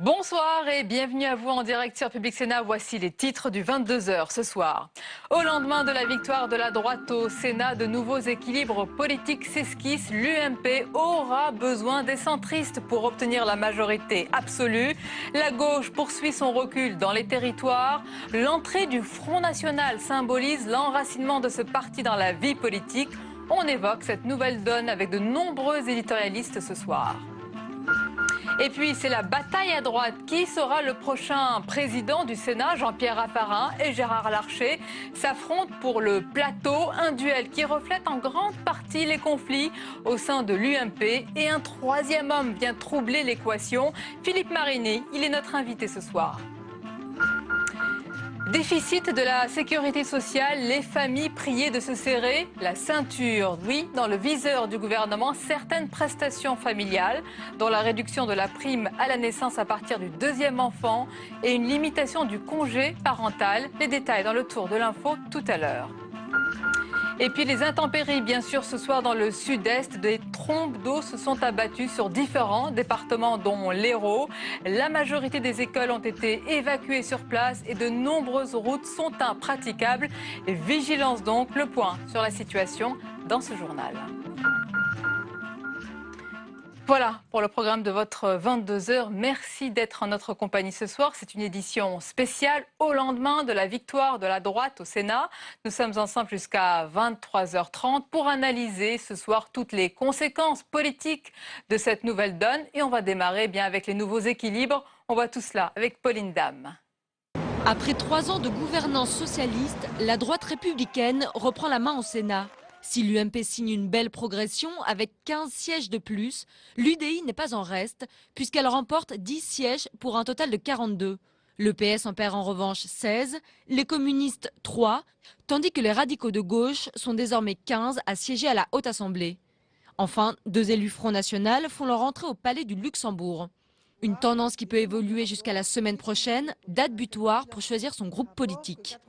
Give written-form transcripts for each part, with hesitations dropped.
Bonsoir et bienvenue à vous en direct sur Public Sénat. Voici les titres du 22h ce soir. Au lendemain de la victoire de la droite au Sénat, de nouveaux équilibres politiques s'esquissent. L'UMP aura besoin des centristes pour obtenir la majorité absolue. La gauche poursuit son recul dans les territoires. L'entrée du Front National symbolise l'enracinement de ce parti dans la vie politique. On évoque cette nouvelle donne avec de nombreux éditorialistes ce soir. Et puis, c'est la bataille à droite. Qui sera le prochain président du Sénat? Jean-Pierre Raffarin et Gérard Larcher s'affrontent pour le plateau. Un duel qui reflète en grande partie les conflits au sein de l'UMP. Et un troisième homme vient troubler l'équation. Philippe Marinet, il est notre invité ce soir. Déficit de la sécurité sociale, les familles priées de se serrer la ceinture. Oui, dans le viseur du gouvernement, certaines prestations familiales, dont la réduction de la prime à la naissance à partir du deuxième enfant et une limitation du congé parental. Les détails dans le tour de l'info tout à l'heure. Et puis les intempéries, bien sûr, ce soir dans le sud-est, des trombes d'eau se sont abattues sur différents départements, dont l'Hérault. La majorité des écoles ont été évacuées sur place et de nombreuses routes sont impraticables. Et vigilance donc, le point sur la situation dans ce journal. Voilà pour le programme de votre 22h. Merci d'être en notre compagnie ce soir. C'est une édition spéciale au lendemain de la victoire de la droite au Sénat. Nous sommes ensemble jusqu'à 23h30 pour analyser ce soir toutes les conséquences politiques de cette nouvelle donne. Et on va démarrer bien avec les nouveaux équilibres. On voit tout cela avec Pauline Dame. Après 3 ans de gouvernance socialiste, la droite républicaine reprend la main au Sénat. Si l'UMP signe une belle progression avec 15 sièges de plus, l'UDI n'est pas en reste puisqu'elle remporte 10 sièges pour un total de 42. Le PS en perd en revanche 16, les communistes 3, tandis que les radicaux de gauche sont désormais 15 à siéger à la Haute Assemblée. Enfin, 2 élus Front National font leur entrée au Palais du Luxembourg. Une tendance qui peut évoluer jusqu'à la semaine prochaine, date butoir pour choisir son groupe politique.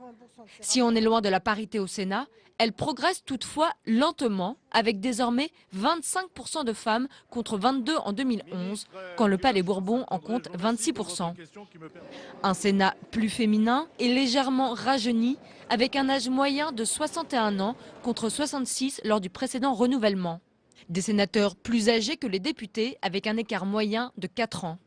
Si on est loin de la parité au Sénat, elle progresse toutefois lentement, avec désormais 25% de femmes contre 22 en 2011, quand le Palais Bourbon en compte 26%. Un Sénat plus féminin et légèrement rajeuni, avec un âge moyen de 61 ans contre 66 lors du précédent renouvellement. Des sénateurs plus âgés que les députés, avec un écart moyen de 4 ans.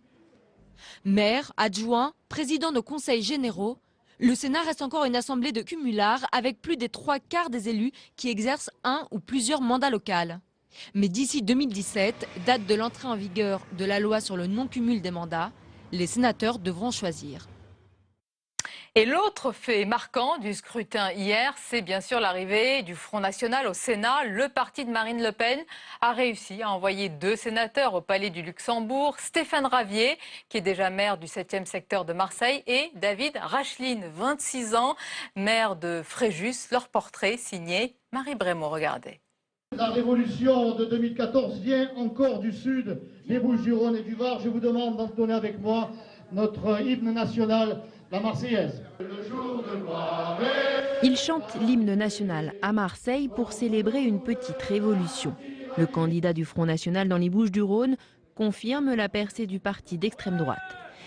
Maire, adjoint, président de conseils généraux, le Sénat reste encore une assemblée de cumulards avec plus des 3/4 des élus qui exercent un ou plusieurs mandats locaux. Mais d'ici 2017, date de l'entrée en vigueur de la loi sur le non-cumul des mandats, les sénateurs devront choisir. Et l'autre fait marquant du scrutin hier, c'est bien sûr l'arrivée du Front National au Sénat. Le parti de Marine Le Pen a réussi à envoyer 2 sénateurs au Palais du Luxembourg. Stéphane Ravier, qui est déjà maire du 7e secteur de Marseille, et David Racheline, 26 ans, maire de Fréjus. Leur portrait signé Marie Brémaud. Regardez. La révolution de 2014 vient encore du sud, des Bouches-du-Rhône et du Var. Je vous demande d'entonner avec moi notre hymne national, la Marseillaise. Il chante l'hymne national à Marseille pour célébrer une petite révolution. Le candidat du Front National dans les Bouches-du-Rhône confirme la percée du parti d'extrême droite.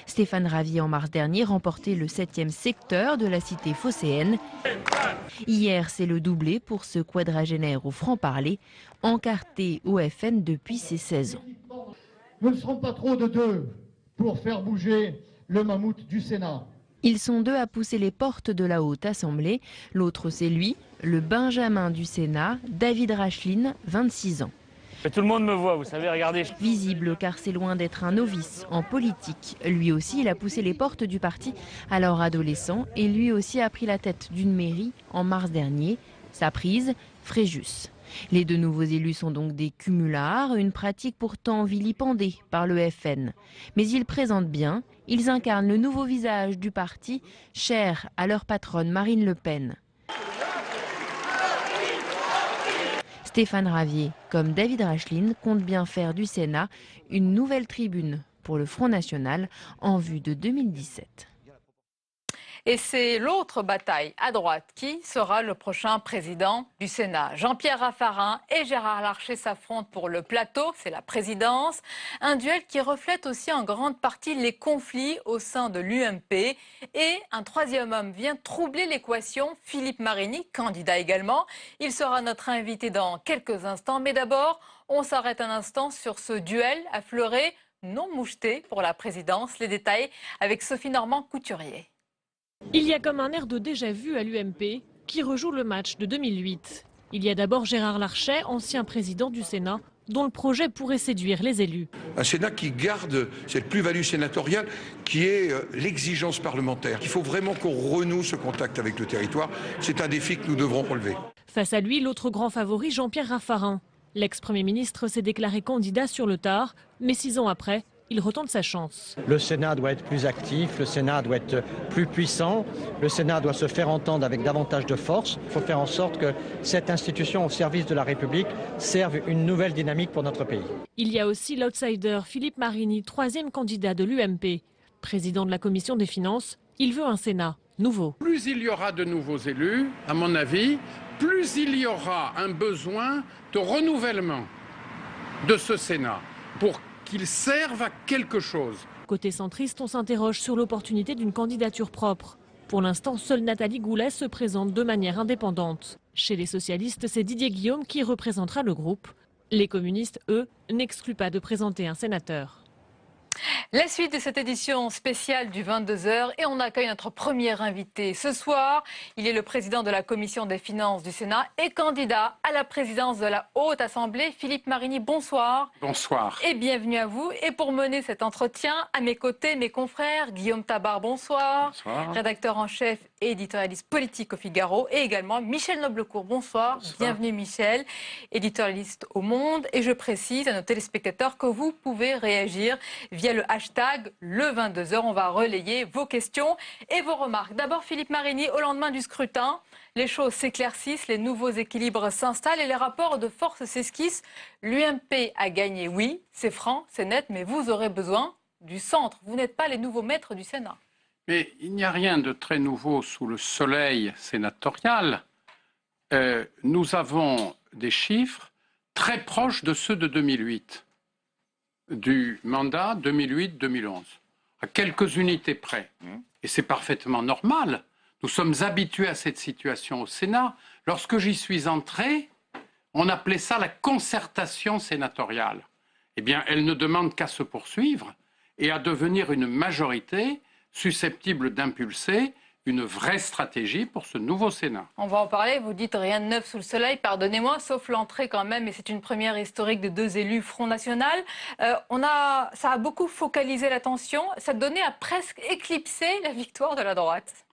Stéphane Ravier, en mars dernier, remportait le 7e secteur de la cité phocéenne. Hier, c'est le doublé pour ce quadragénaire au franc-parler, encarté au FN depuis ses 16 ans. Nous ne serons pas trop de 2 pour faire bouger le mammouth du Sénat. Ils sont 2 à pousser les portes de la Haute Assemblée. L'autre, c'est lui, le Benjamin du Sénat, David Racheline, 26 ans. Tout le monde me voit, vous savez, regardez. Visible car c'est loin d'être un novice en politique. Lui aussi, il a poussé les portes du parti alors adolescent et lui aussi a pris la tête d'une mairie en mars dernier. Sa prise, Fréjus. Les 2 nouveaux élus sont donc des cumulards, une pratique pourtant vilipendée par le FN. Mais ils présentent bien, ils incarnent le nouveau visage du parti, cher à leur patronne Marine Le Pen. Stéphane Ravier, comme David Racheline, compte bien faire du Sénat une nouvelle tribune pour le Front National en vue de 2017. Et c'est l'autre bataille à droite. Qui sera le prochain président du Sénat? Jean-Pierre Raffarin et Gérard Larcher s'affrontent pour le plateau, c'est la présidence. Un duel qui reflète aussi en grande partie les conflits au sein de l'UMP. Et un troisième homme vient troubler l'équation, Philippe Marini, candidat également. Il sera notre invité dans quelques instants. Mais d'abord, on s'arrête un instant sur ce duel affleuré, non moucheté pour la présidence. Les détails avec Sophie Normand-Couturier. Il y a comme un air de déjà-vu à l'UMP qui rejoue le match de 2008. Il y a d'abord Gérard Larcher, ancien président du Sénat, dont le projet pourrait séduire les élus. Un Sénat qui garde cette plus-value sénatoriale qui est l'exigence parlementaire. Il faut vraiment qu'on renoue ce contact avec le territoire. C'est un défi que nous devrons relever. Face à lui, l'autre grand favori, Jean-Pierre Raffarin. L'ex-premier ministre s'est déclaré candidat sur le tard, mais 6 ans après, il retente sa chance. Le Sénat doit être plus actif, le Sénat doit être plus puissant, le Sénat doit se faire entendre avec davantage de force. Il faut faire en sorte que cette institution au service de la République serve une nouvelle dynamique pour notre pays. Il y a aussi l'outsider Philippe Marini, 3e candidat de l'UMP. Président de la Commission des Finances, il veut un Sénat nouveau. Plus il y aura de nouveaux élus, à mon avis, plus il y aura un besoin de renouvellement de ce Sénat pour qu'il serve à quelque chose. Côté centriste, on s'interroge sur l'opportunité d'une candidature propre. Pour l'instant, seule Nathalie Goulet se présente de manière indépendante. Chez les socialistes, c'est Didier Guillaume qui représentera le groupe. Les communistes, eux, n'excluent pas de présenter un sénateur. La suite de cette édition spéciale du 22h et on accueille notre premier invité. Ce soir, il est le président de la Commission des Finances du Sénat et candidat à la présidence de la Haute Assemblée. Philippe Marini, bonsoir. Bonsoir. Et bienvenue à vous. Et pour mener cet entretien, à mes côtés, mes confrères, Guillaume Tabar, bonsoir. Bonsoir. Rédacteur en chef et éditorialiste politique au Figaro. Et également Michel Noblecourt, bonsoir. Bienvenue Michel, éditorialiste au Monde. Et je précise à nos téléspectateurs que vous pouvez réagir via le hashtag le 22h. On va relayer vos questions et vos remarques. D'abord Philippe Marini, au lendemain du scrutin, les choses s'éclaircissent, les nouveaux équilibres s'installent et les rapports de force s'esquissent. L'UMP a gagné, oui, c'est franc, c'est net, mais vous aurez besoin du centre. Vous n'êtes pas les nouveaux maîtres du Sénat. Mais il n'y a rien de très nouveau sous le soleil sénatorial. Nous avons des chiffres très proches de ceux de 2008. Du mandat 2008-2011, à quelques unités près. Et c'est parfaitement normal. Nous sommes habitués à cette situation au Sénat. Lorsque j'y suis entré, on appelait ça la concertation sénatoriale. Eh bien, elle ne demande qu'à se poursuivre et à devenir une majorité susceptible d'impulser une vraie stratégie pour ce nouveau Sénat. On va en parler, vous dites rien de neuf sous le soleil, pardonnez-moi, sauf l'entrée quand même, et c'est une première historique de 2 élus Front National. Ça a beaucoup focalisé l'attention, ça donnait à presque éclipser la victoire de la droite.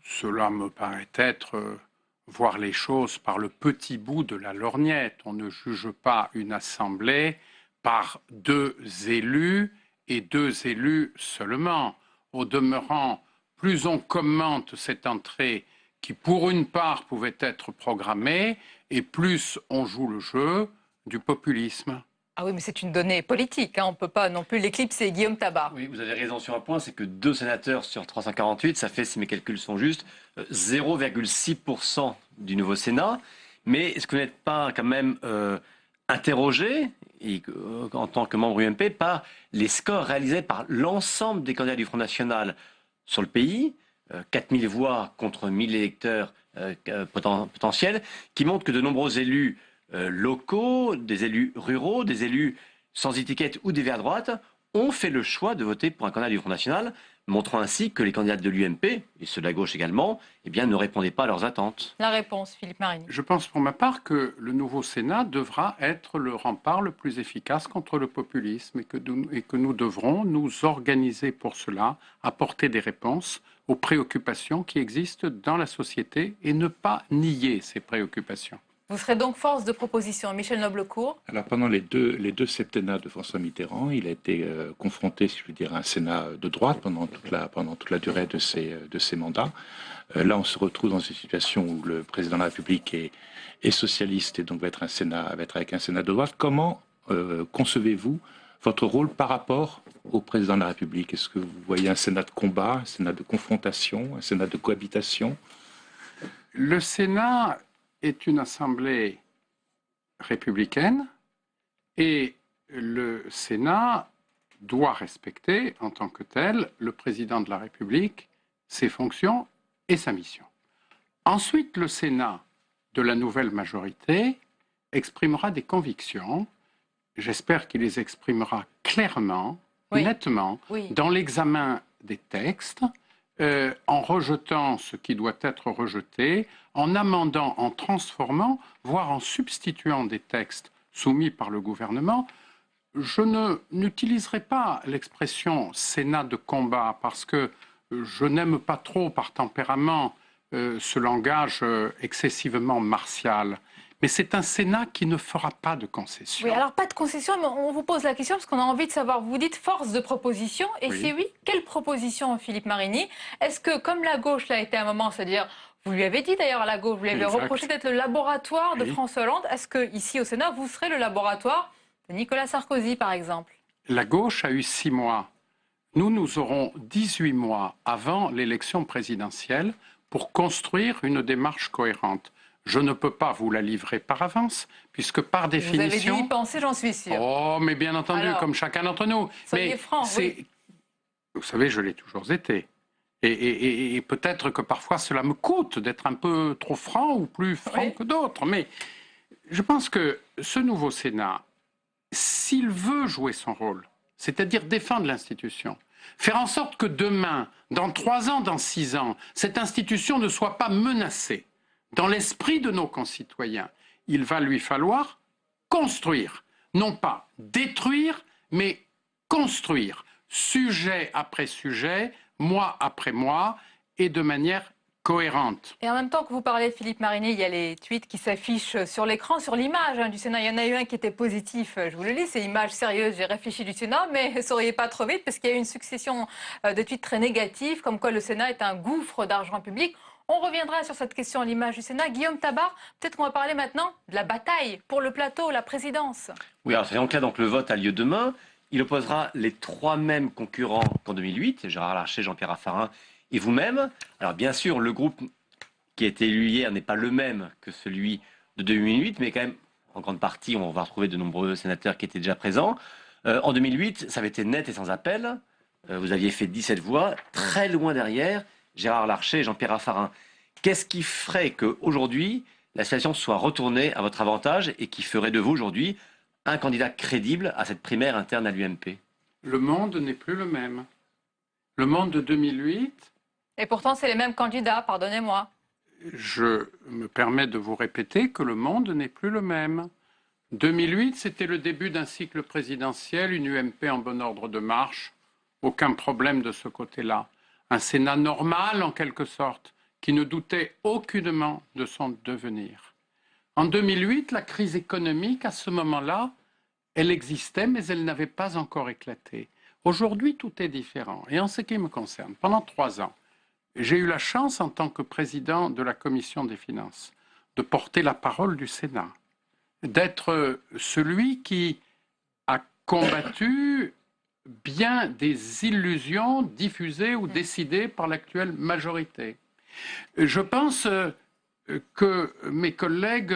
Cela me paraît être voir les choses par le petit bout de la lorgnette. On ne juge pas une assemblée par 2 élus et 2 élus seulement. Au demeurant, plus on commente cette entrée qui, pour une part, pouvait être programmée, et plus on joue le jeu du populisme. Ah oui, mais c'est une donnée politique, hein. On ne peut pas non plus l'éclipser. Guillaume Tabar. Oui, vous avez raison sur un point, c'est que 2 sénateurs sur 348, ça fait, si mes calculs sont justes, 0,6% du nouveau Sénat. Mais est-ce que vous n'êtes pas quand même interrogé, en tant que membre UMP, par les scores réalisés par l'ensemble des candidats du Front National sur le pays, 4000 voix contre 1000 électeurs potentiels, qui montrent que de nombreux élus locaux, des élus ruraux, des élus sans étiquette ou des verts droite, ont fait le choix de voter pour un candidat du Front National, montrant ainsi que les candidats de l'UMP, et ceux de la gauche également, eh bien, ne répondaient pas à leurs attentes. La réponse, Philippe Marini. Je pense pour ma part que le nouveau Sénat devra être le rempart le plus efficace contre le populisme et que nous devrons nous organiser pour cela, apporter des réponses aux préoccupations qui existent dans la société et ne pas nier ces préoccupations. Vous serez donc force de proposition. Michel Noblecourt. Alors pendant les deux septennats de François Mitterrand, il a été confronté, si je veux dire, à un Sénat de droite pendant toute la durée de ses mandats. Là, on se retrouve dans une situation où le président de la République est socialiste et donc va être avec un Sénat de droite. Comment concevez-vous votre rôle par rapport au président de la République. Est-ce que vous voyez un Sénat de combat, un Sénat de confrontation, un Sénat de cohabitation? Le Sénat est une assemblée républicaine et le Sénat doit respecter en tant que tel le président de la République, ses fonctions et sa mission. Ensuite, le Sénat de la nouvelle majorité exprimera des convictions. J'espère qu'il les exprimera clairement, nettement, dans l'examen des textes, en rejetant ce qui doit être rejeté, en amendant, en transformant, voire en substituant des textes soumis par le gouvernement. Je n'utiliserai pas l'expression Sénat de combat parce que je n'aime pas trop par tempérament ce langage excessivement martial. Mais c'est un Sénat qui ne fera pas de concessions. Oui, alors pas de concessions, mais on vous pose la question parce qu'on a envie de savoir. Vous dites force de proposition, et si oui, quelle proposition, Philippe Marini? Est-ce que, comme la gauche l'a été à un moment, c'est-à-dire, vous lui avez dit d'ailleurs à la gauche, vous lui avez reproché d'être le laboratoire de François Hollande, est-ce que ici au Sénat, vous serez le laboratoire de Nicolas Sarkozy, par exemple? La gauche a eu 6 mois. Nous aurons 18 mois avant l'élection présidentielle pour construire une démarche cohérente. Je ne peux pas vous la livrer par avance, puisque par définition... Vous avez dû y penser, j'en suis sûre. Oh, mais bien entendu, alors, comme chacun d'entre nous. Soyez franc, oui. Vous savez, je l'ai toujours été. Et peut-être que parfois cela me coûte d'être un peu trop franc ou plus franc que d'autres. Mais je pense que ce nouveau Sénat, s'il veut jouer son rôle, c'est-à-dire défendre l'institution, faire en sorte que demain, dans 3 ans, dans 6 ans, cette institution ne soit pas menacée, dans l'esprit de nos concitoyens, il va lui falloir construire, non pas détruire, mais construire, sujet après sujet, mois après mois, et de manière cohérente. Et en même temps que vous parlez, Philippe Marini, il y a les tweets qui s'affichent sur l'écran, sur l'image du Sénat. Il y en a eu un qui était positif, je vous le lis, c'est image sérieuse, j'ai réfléchi du Sénat, mais ne souriez pas trop vite, parce qu'il y a eu une succession de tweets très négatifs, comme quoi le Sénat est un gouffre d'argent public. On reviendra sur cette question à l'image du Sénat. Guillaume Tabar, peut-être qu'on va parler maintenant de la bataille pour le plateau, la présidence. Oui, alors soyons clairs, donc le vote a lieu demain. Il opposera les 3 mêmes concurrents qu'en 2008, Gérard Larcher, Jean-Pierre Raffarin et vous-même. Alors bien sûr, le groupe qui a été élu hier n'est pas le même que celui de 2008, mais quand même, en grande partie, on va retrouver de nombreux sénateurs qui étaient déjà présents. En 2008, ça avait été net et sans appel. Vous aviez fait 17 voix, très loin derrière Gérard Larcher et Jean-Pierre Raffarin. Qu'est-ce qui ferait qu'aujourd'hui, la situation soit retournée à votre avantage et qui ferait de vous aujourd'hui un candidat crédible à cette primaire interne à l'UMP? Le monde n'est plus le même. Le monde de 2008... Et pourtant, c'est les mêmes candidats, pardonnez-moi. Je me permets de vous répéter que le monde n'est plus le même. 2008, c'était le début d'un cycle présidentiel, une UMP en bon ordre de marche, aucun problème de ce côté-là. Un Sénat normal, en quelque sorte, qui ne doutait aucunement de son devenir. En 2008, la crise économique, à ce moment-là, elle existait, mais elle n'avait pas encore éclaté. Aujourd'hui, tout est différent. Et en ce qui me concerne, pendant 3 ans, j'ai eu la chance, en tant que président de la Commission des finances, de porter la parole du Sénat, d'être celui qui a combattu bien des illusions diffusées ou décidées par l'actuelle majorité. Je pense que mes collègues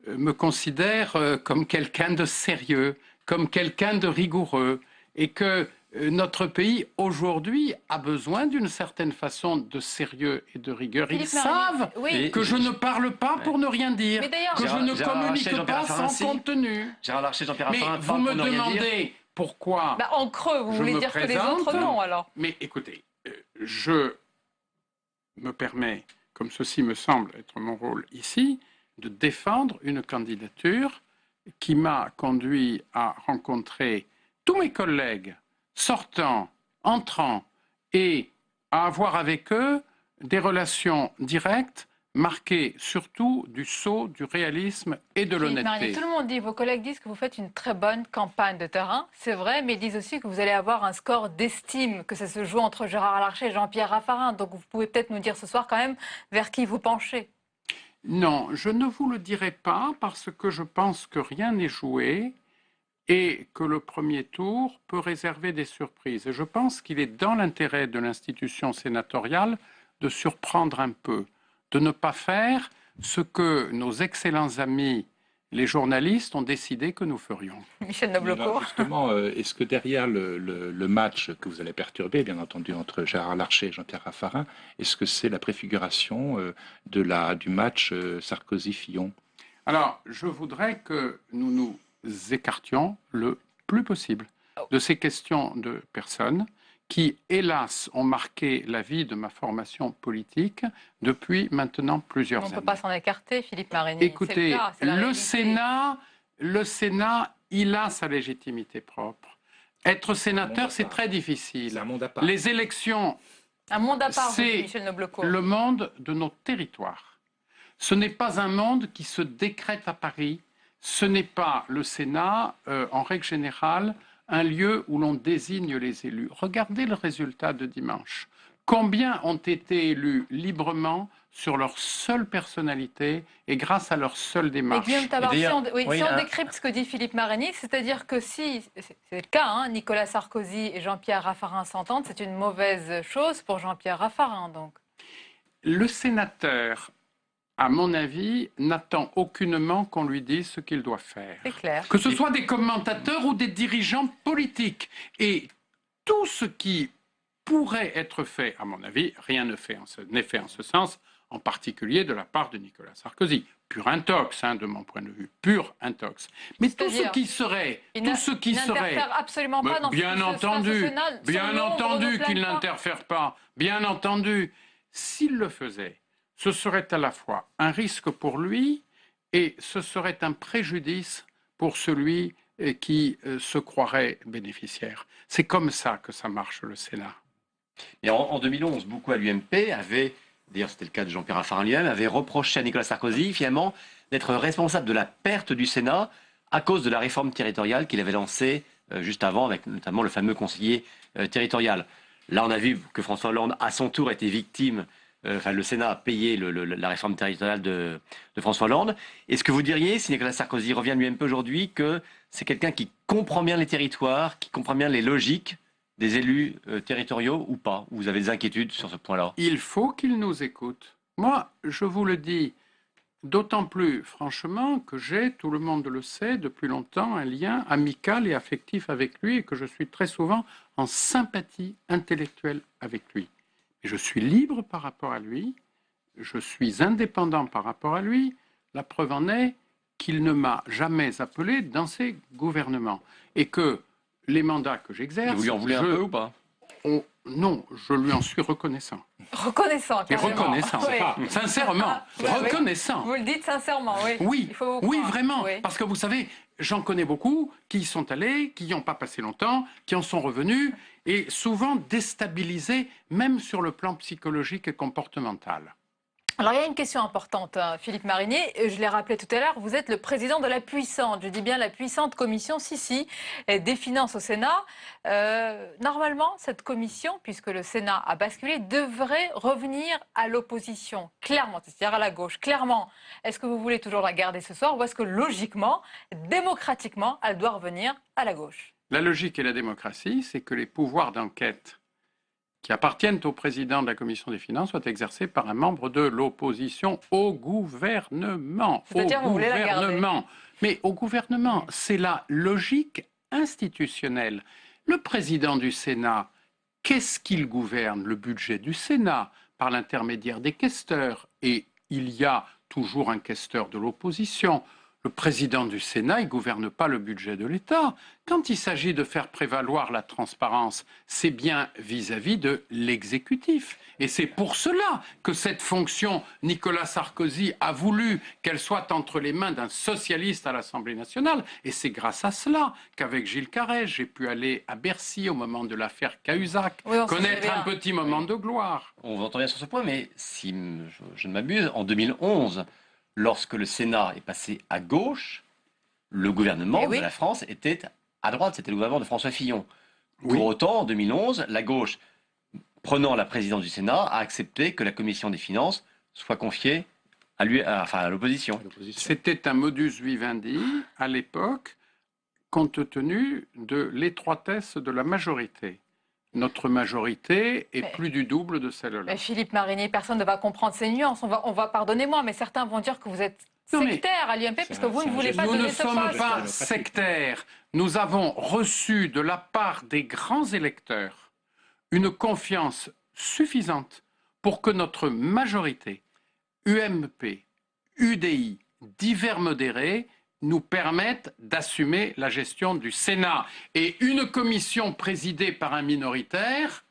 me considèrent comme quelqu'un de sérieux, comme quelqu'un de rigoureux, et que notre pays, aujourd'hui, a besoin d'une certaine façon de sérieux et de rigueur. Ils savent que je ne parle pas pour ne rien dire, que je ne communique pas sans contenu. Gérard Larcher, Jean-Pierre Raffarin, vous me demandez pourquoi en creux, vous voulez dire que les autres non, alors. Mais écoutez, je me permets, comme ceci me semble être mon rôle ici, de défendre une candidature qui m'a conduit à rencontrer tous mes collègues sortants, entrants, et à avoir avec eux des relations directes, marquées surtout du sceau, du réalisme et de l'honnêteté. Tout le monde dit, vos collègues disent que vous faites une très bonne campagne de terrain, c'est vrai, mais ils disent aussi que vous allez avoir un score d'estime, que ça se joue entre Gérard Larcher et Jean-Pierre Raffarin. Donc vous pouvez peut-être nous dire ce soir quand même vers qui vous penchez. Non, je ne vous le dirai pas parce que je pense que rien n'est joué et que le premier tour peut réserver des surprises. Et je pense qu'il est dans l'intérêt de l'institution sénatoriale de surprendre un peu, de ne pas faire ce que nos excellents amis, les journalistes, ont décidé que nous ferions. Michel Noblecourt. Justement, est-ce que derrière le match que vous allez perturber, bien entendu, entre Gérard Larcher et Jean-Pierre Raffarin, est-ce que c'est la préfiguration du match Sarkozy-Fillon? Alors, je voudrais que nous nous écartions le plus possible de ces questions de personnes qui, hélas, ont marqué la vie de ma formation politique depuis maintenant plusieurs années. On ne peut pas s'en écarter, Philippe Marigny. Écoutez, le Sénat, il a sa légitimité propre. Être sénateur, c'est très difficile. C'est un monde à part. Les élections, un monde à part, c'est Michel Noblecourt. le monde de nos territoires. Ce n'est pas un monde qui se décrète à Paris. Ce n'est pas le Sénat, en règle générale, un lieu où l'on désigne les élus. Regardez le résultat de dimanche. Combien ont été élus librement sur leur seule personnalité et grâce à leur seule démarche? Et Guillaume Tabar, si on décrypte ce que dit Philippe Marigny, c'est-à-dire que si, c'est le cas, hein, Nicolas Sarkozy et Jean-Pierre Raffarin s'entendent, c'est une mauvaise chose pour Jean-Pierre Raffarin, donc. Le sénateur, à mon avis, n'attend aucunement qu'on lui dise ce qu'il doit faire. C'est clair. Que ce soit des commentateurs ou des dirigeants politiques. Et tout ce qui pourrait être fait, à mon avis, rien n'est fait en ce sens, en particulier de la part de Nicolas Sarkozy. Pur intox, hein, de mon point de vue, pur intox. Mais tout ce qui serait... Il n'interfère absolument pas dans bien ce entendu, bien entendu qu'il n'interfère n'interfère pas. Bien entendu. S'il le faisait, ce serait à la fois un risque pour lui et ce serait un préjudice pour celui qui se croirait bénéficiaire. C'est comme ça que ça marche, le Sénat. Et en 2011, beaucoup à l'UMP avaient, d'ailleurs c'était le cas de Jean-Pierre Raffarin lui-même, avaient reproché à Nicolas Sarkozy finalement d'être responsable de la perte du Sénat à cause de la réforme territoriale qu'il avait lancée juste avant, avec notamment le fameux conseiller territorial. Là, on a vu que François Hollande, à son tour, était victime. Le Sénat a payé la réforme territoriale de François Hollande. Est-ce que vous diriez, si Nicolas Sarkozy revient de l'UMP aujourd'hui, que c'est quelqu'un qui comprend bien les territoires, qui comprend bien les logiques des élus territoriaux ou pas? Vous avez des inquiétudes sur ce point-là? Il faut qu'il nous écoute. Moi, je vous le dis, d'autant plus franchement que j'ai, tout le monde le sait, depuis longtemps, un lien amical et affectif avec lui et que je suis très souvent en sympathie intellectuelle avec lui. Et je suis libre par rapport à lui, je suis indépendant par rapport à lui. La preuve en est qu'il ne m'a jamais appelé dans ses gouvernements. Et que les mandats que j'exerce... Vous lui en voulez un peu ou pas? Non, je lui en suis reconnaissant. Reconnaissant, Et carrément. reconnaissant, Oui. sincèrement, reconnaissant. Vous le dites sincèrement, oui. Oui, Il faut oui, croire. vraiment. Oui. Parce que vous savez, j'en connais beaucoup qui y sont allés, qui n'y ont pas passé longtemps, qui en sont revenus, et souvent déstabilisés, même sur le plan psychologique et comportemental. Alors, il y a une question importante, Philippe Marigny. Je l'ai rappelé tout à l'heure, vous êtes le président de la puissante, je dis bien la puissante commission des finances au Sénat. Normalement, cette commission, puisque le Sénat a basculé, devrait revenir à l'opposition, clairement, c'est-à-dire à la gauche. Clairement, est-ce que vous voulez toujours la garder ce soir ou est-ce que logiquement, démocratiquement, elle doit revenir à la gauche? La logique et la démocratie, c'est que les pouvoirs d'enquête qui appartiennent au président de la commission des finances soient exercés par un membre de l'opposition au gouvernement. C'est-à-dire, vous voulez la garder? Mais au gouvernement, c'est la logique institutionnelle. Le président du Sénat, qu'est-ce qu'il gouverne? Le budget du Sénat, par l'intermédiaire des questeurs. Et il y a toujours un questeur de l'opposition. Le président du Sénat, il ne gouverne pas le budget de l'État. Quand il s'agit de faire prévaloir la transparence, c'est bien vis-à-vis de l'exécutif. Et c'est pour cela que cette fonction, Nicolas Sarkozy a voulu qu'elle soit entre les mains d'un socialiste à l'Assemblée nationale. Et c'est grâce à cela qu'avavec Gilles Carrez, j'ai pu aller à Bercy au moment de l'affaire Cahuzac, connaître un petit moment de gloire. On vous entend bien sur ce point, mais si je ne m'abuse, en 2011... lorsque le Sénat est passé à gauche, le gouvernement de la France était à droite. C'était le gouvernement de François Fillon. Pour autant, en 2011, la gauche, prenant la présidence du Sénat, a accepté que la commission des finances soit confiée à l'opposition. C'était un modus vivendi, à l'époque, compte tenu de l'étroitesse de la majorité. Notre majorité est plus du double de celle-là. Mais Philippe Marigny, personne ne va comprendre ces nuances. Pardonnez-moi, mais certains vont dire que vous êtes sectaire à l'UMP puisque vous ne voulez pas donner ce poste. Nous ne sommes pas sectaires. Nous avons reçu de la part des grands électeurs une confiance suffisante pour que notre majorité, UMP, UDI, divers modérés, nous permettent d'assumer la gestion du Sénat. Et une commission présidée par un minoritaire,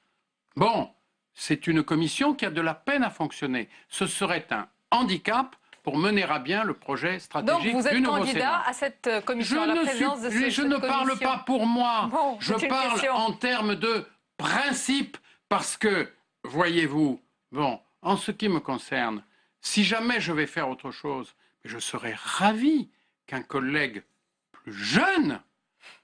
bon, c'est une commission qui a de la peine à fonctionner. Ce serait un handicap pour mener à bien le projet stratégique du nouveau Sénat. Donc vous êtes candidat à cette commission, à la présidence de cette commission. Je ne parle pas pour moi, bon, je parle en termes de principe, parce que, voyez-vous, bon, en ce qui me concerne, si jamais je vais faire autre chose, je serais ravi qu'un collègue plus jeune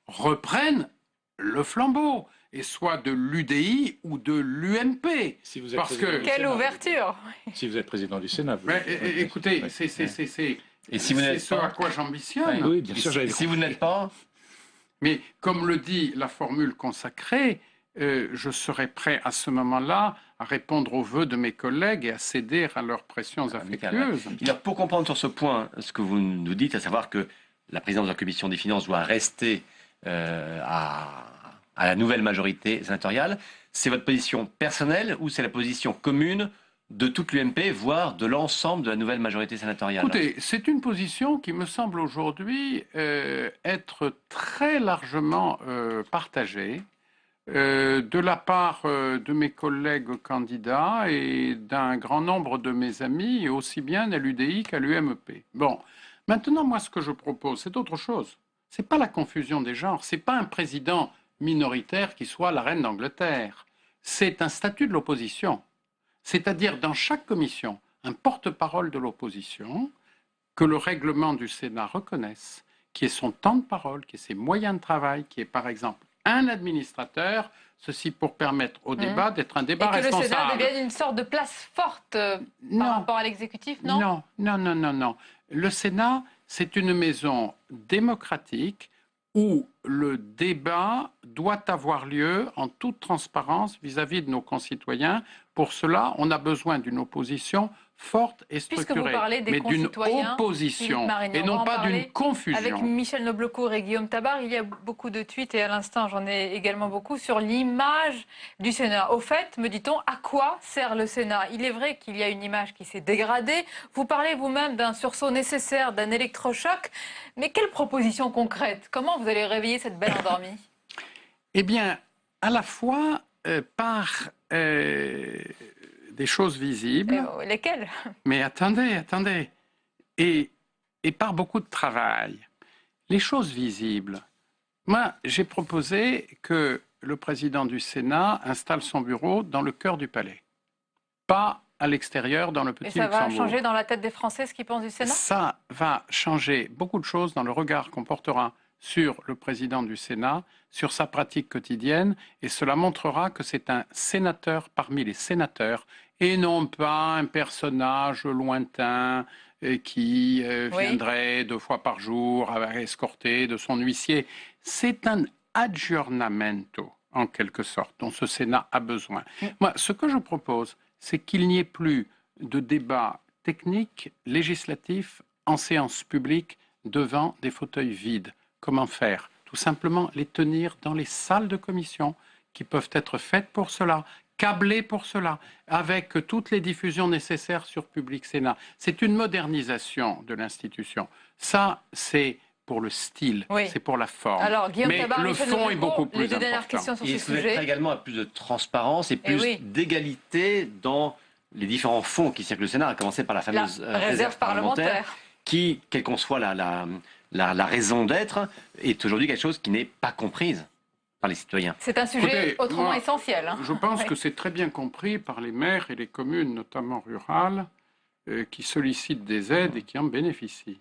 reprenne le flambeau, et soit de l'UDI ou de l'UMP. Si vous êtes Quelle ouverture! Si vous êtes président du Sénat. Écoutez, c'est ce à quoi j'ambitionne. Oui, bien sûr. Si vous n'êtes pas... Mais comme le dit la formule consacrée, je serai prêt à ce moment-là à répondre aux vœux de mes collègues et à céder à leurs pressions affectueuses. Alors, pour comprendre sur ce point ce que vous nous dites, à savoir que la présidence de la Commission des finances doit rester à la nouvelle majorité sénatoriale, c'est votre position personnelle ou c'est la position commune de toute l'UMP, voire de l'ensemble de la nouvelle majorité sénatoriale? Écoutez, c'est une position qui me semble aujourd'hui être très largement partagée. De la part de mes collègues candidats et d'un grand nombre de mes amis, aussi bien à l'UDI qu'à l'UMP. Bon, maintenant, moi, ce que je propose, c'est autre chose. Ce n'est pas la confusion des genres, ce n'est pas un président minoritaire qui soit la reine d'Angleterre. C'est un statut de l'opposition. C'est-à-dire, dans chaque commission, un porte-parole de l'opposition que le règlement du Sénat reconnaisse, qui ait son temps de parole, qui ait ses moyens de travail, qui est, par exemple, un administrateur, ceci pour permettre au débat d'être un débat responsable. Et que le Sénat devienne une sorte de place forte par rapport à l'exécutif, non? Non. Le Sénat, c'est une maison démocratique où le débat doit avoir lieu en toute transparence vis-à-vis de nos concitoyens. Pour cela, on a besoin d'une opposition forte et structurée, mais d'une opposition et non pas d'une confusion. Avec Michel Noblecourt et Guillaume Tabar, il y a beaucoup de tweets, et à l'instant j'en ai également beaucoup, sur l'image du Sénat. Au fait, me dit-on, à quoi sert le Sénat? Il est vrai qu'il y a une image qui s'est dégradée. Vous parlez vous-même d'un sursaut nécessaire, d'un électrochoc, mais quelle proposition concrète? Comment vous allez réveiller cette belle endormie? Eh bien, à la fois par des choses visibles. Lesquelles? Mais attendez. Et par beaucoup de travail. Les choses visibles. Moi, j'ai proposé que le président du Sénat installe son bureau dans le cœur du palais. Pas à l'extérieur, dans le petit Luxembourg. Et ça va changer dans la tête des Français ce qu'ils pensent du Sénat? Ça va changer beaucoup de choses dans le regard qu'on portera sur le président du Sénat, sur sa pratique quotidienne, et cela montrera que c'est un sénateur parmi les sénateurs, et non pas un personnage lointain qui viendrait 2 fois par jour escorté de son huissier. C'est un aggiornamento, en quelque sorte, dont ce Sénat a besoin. Moi, ce que je propose, c'est qu'il n'y ait plus de débat technique, législatif, en séance publique, devant des fauteuils vides. Comment faire? Tout simplement les tenir dans les salles de commission qui peuvent être faites pour cela, câblées pour cela, avec toutes les diffusions nécessaires sur Public Sénat. C'est une modernisation de l'institution. Ça, c'est pour le style, c'est pour la forme. Alors, Guillaume mais Tabar, le fond est beaucoup plus important. Les 2 dernières questions sur ce sujet. Il également à plus de transparence et plus d'égalité dans les différents fonds qui circulent au Sénat, à commencer par la fameuse réserve parlementaire, qui, quelle qu'en soit la raison d'être, est aujourd'hui quelque chose qui n'est pas comprise par les citoyens. C'est un sujet autrement essentiel. Je pense que c'est très bien compris par les maires et les communes, notamment rurales, qui sollicitent des aides et qui en bénéficient.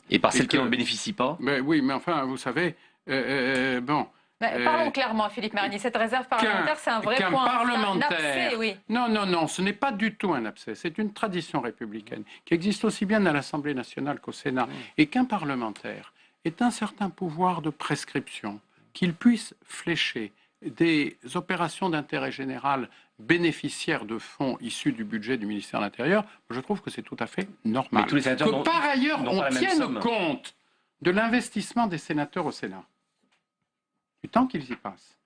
Et par celles qui n'en bénéficient pas? Oui, mais enfin, vous savez, parlons clairement, Philippe Marigny. Cette réserve parlementaire, c'est un vrai point. Parlementaire, un abcès, oui. Non, ce n'est pas du tout un abcès. C'est une tradition républicaine qui existe aussi bien à l'Assemblée nationale qu'au Sénat. Et qu'un parlementaire ait un certain pouvoir de prescription, qu'il puisse flécher des opérations d'intérêt général bénéficiaires de fonds issus du budget du ministère de l'Intérieur, je trouve que c'est tout à fait normal. Mais tous les sénateurs que par ailleurs, on tienne compte de l'investissement des sénateurs au Sénat, du temps qu'ils y passent,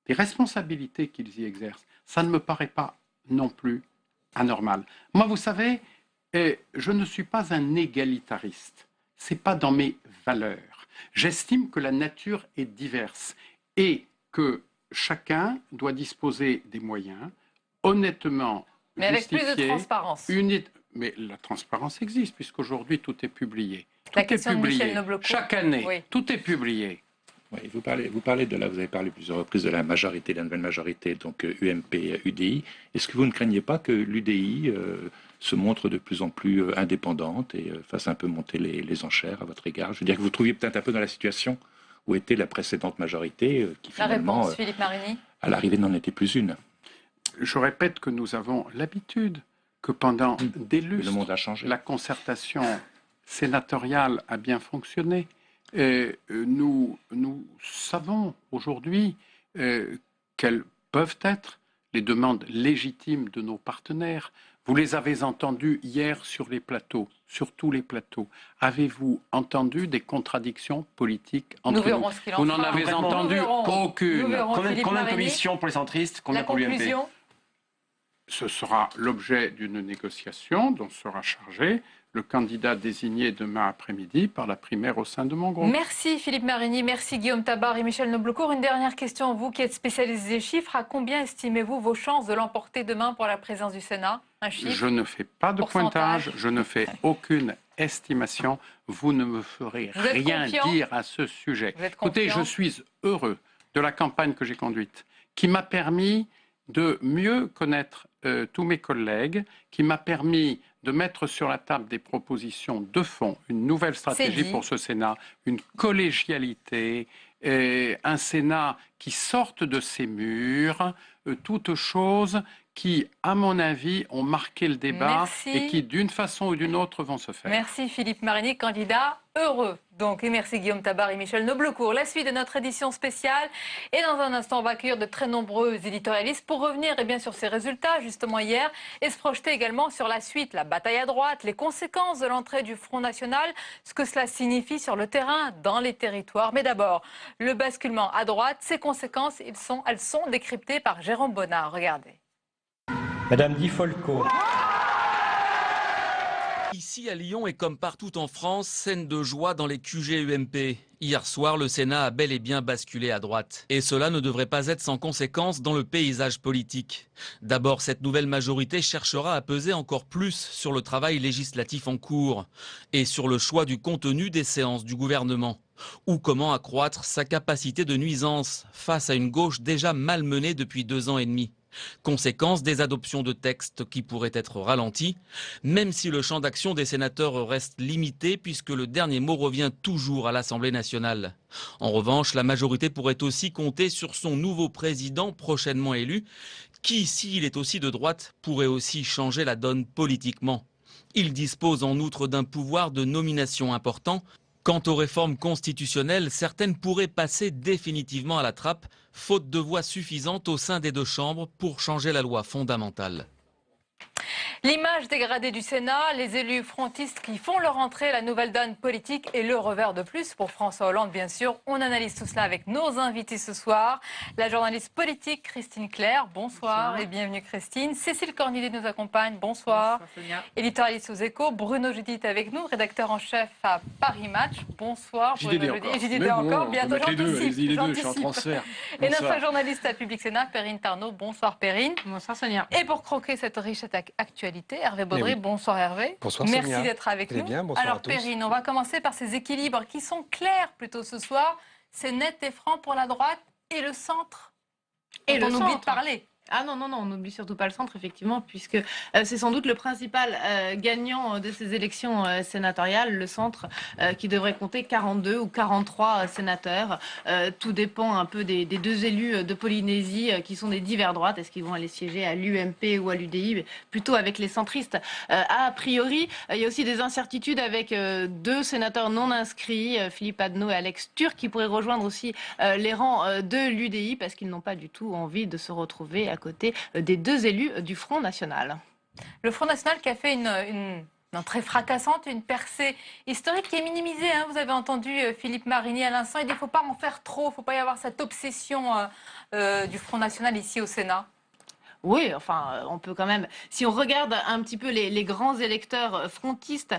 des responsabilités qu'ils y exercent, ça ne me paraît pas non plus anormal. Moi, vous savez, je ne suis pas un égalitariste. Ce n'est pas dans mes valeurs. J'estime que la nature est diverse et que chacun doit disposer des moyens honnêtement mais avec plus de transparence. Mais la transparence existe puisqu'aujourd'hui tout est publié. La question de Michel Noblecourt. Chaque année, oui. Tout est publié. Oui, vous avez parlé plusieurs reprises de la majorité, de la nouvelle majorité, donc UMP, UDI. Est-ce que vous ne craignez pas que l'UDI se montre de plus en plus indépendante et fasse un peu monter les enchères à votre égard? Je veux dire que vous trouviez peut-être un peu dans la situation où était la précédente majorité, qui finalement, la réponse, Philippe Marini, à l'arrivée, n'en était plus une. Je répète que nous avons l'habitude que pendant des lustres, le monde a changé. La concertation sénatoriale a bien fonctionné. Et nous savons aujourd'hui quelles peuvent être les demandes légitimes de nos partenaires. Vous les avez entendues hier sur les plateaux, sur tous les plateaux. Avez-vous entendu des contradictions politiques entre nous? Vous n'en avez entendu aucune. Combien de commissions pour les centristes? Combien pour l'UMP? Ce sera l'objet d'une négociation dont sera chargé le candidat désigné demain après-midi par la primaire au sein de mon groupe. Merci Philippe Marini, merci Guillaume Tabar et Michel Noblecourt. Une dernière question, vous qui êtes spécialiste des chiffres, à combien estimez-vous vos chances de l'emporter demain pour la présidence du Sénat? Un chiffre? Je ne fais pas de pointage, je ne fais aucune estimation. Vous ne me ferez rien dire à ce sujet. Écoutez, je suis heureux de la campagne que j'ai conduite, qui m'a permis de mieux connaître tous mes collègues, qui m'a permis de mettre sur la table des propositions de fond, une nouvelle stratégie pour ce Sénat, une collégialité, un Sénat qui sorte de ses murs, toutes choses qui, à mon avis, ont marqué le débat et qui, d'une façon ou d'une autre, vont se faire. Merci Philippe Marini, candidat heureux. Donc, et merci Guillaume Tabar et Michel Noblecourt. La suite de notre édition spéciale. Et dans un instant, on va accueillir de très nombreux éditorialistes pour revenir sur ces résultats, justement hier, et se projeter également sur la suite, la bataille à droite, les conséquences de l'entrée du Front National, ce que cela signifie sur le terrain, dans les territoires. Mais d'abord, le basculement à droite, ses conséquences, elles sont décryptées par Jérôme Bonnard. Regardez. Madame Di Folco. Ici à Lyon et comme partout en France, scène de joie dans les QG UMP. Hier soir, le Sénat a bel et bien basculé à droite. Et cela ne devrait pas être sans conséquence dans le paysage politique. D'abord, cette nouvelle majorité cherchera à peser encore plus sur le travail législatif en cours et sur le choix du contenu des séances du gouvernement. Ou comment accroître sa capacité de nuisance face à une gauche déjà malmenée depuis 2 ans et demi. Conséquence des adoptions de textes qui pourraient être ralentis, même si le champ d'action des sénateurs reste limité puisque le dernier mot revient toujours à l'Assemblée nationale. En revanche, la majorité pourrait aussi compter sur son nouveau président prochainement élu, qui, s'il est aussi de droite, pourrait aussi changer la donne politiquement. Il dispose en outre d'un pouvoir de nomination important. Quant aux réformes constitutionnelles, certaines pourraient passer définitivement à la trappe, faute de voix suffisantes au sein des 2 chambres pour changer la loi fondamentale. L'image dégradée du Sénat, les élus frontistes qui font leur entrée, la nouvelle donne politique et le revers de plus pour François Hollande, bien sûr. On analyse tout cela avec nos invités ce soir. La journaliste politique Christine Claire, bonsoir et bienvenue Christine. Cécile Cornillet nous accompagne, bonsoir. Éditorialiste aux Échos, Bruno Judith avec nous, rédacteur en chef à Paris Match, bonsoir. JDD encore, bientôt j'anticipe. Je suis en transfert. Et notre journaliste à Public Sénat, Perrine Tarnaud, bonsoir Perrine. Bonsoir Sonia. Et pour croquer cette riche actualité, Hervé Baudry, bonsoir Hervé. Bonsoir Merci Sonia. d'être avec nous. Bien, bonsoir alors à tous. Perrine, on va commencer par ces équilibres qui sont clairs plutôt ce soir. C'est net et franc pour la droite et le centre. Et on oublie de parler. Ah non, on n'oublie surtout pas le centre, effectivement, puisque c'est sans doute le principal gagnant de ces élections sénatoriales, le centre, qui devrait compter 42 ou 43 sénateurs. Tout dépend un peu des deux élus de Polynésie qui sont des divers droites. Est-ce qu'ils vont aller siéger à l'UMP ou à l'UDI, mais plutôt avec les centristes. A priori, il y a aussi des incertitudes avec deux sénateurs non inscrits, Philippe Adno et Alex Türk, qui pourraient rejoindre aussi les rangs de l'UDI, parce qu'ils n'ont pas du tout envie de se retrouver à côté des deux élus du Front National. Le Front National qui a fait une entrée fracassante, une percée historique qui est minimisée. Hein. Vous avez entendu Philippe Marigny à l'instant. Il dit qu'il ne faut pas en faire trop, il ne faut pas y avoir cette obsession du Front National ici au Sénat. Oui, enfin, on peut quand même... Si on regarde un petit peu les grands électeurs frontistes,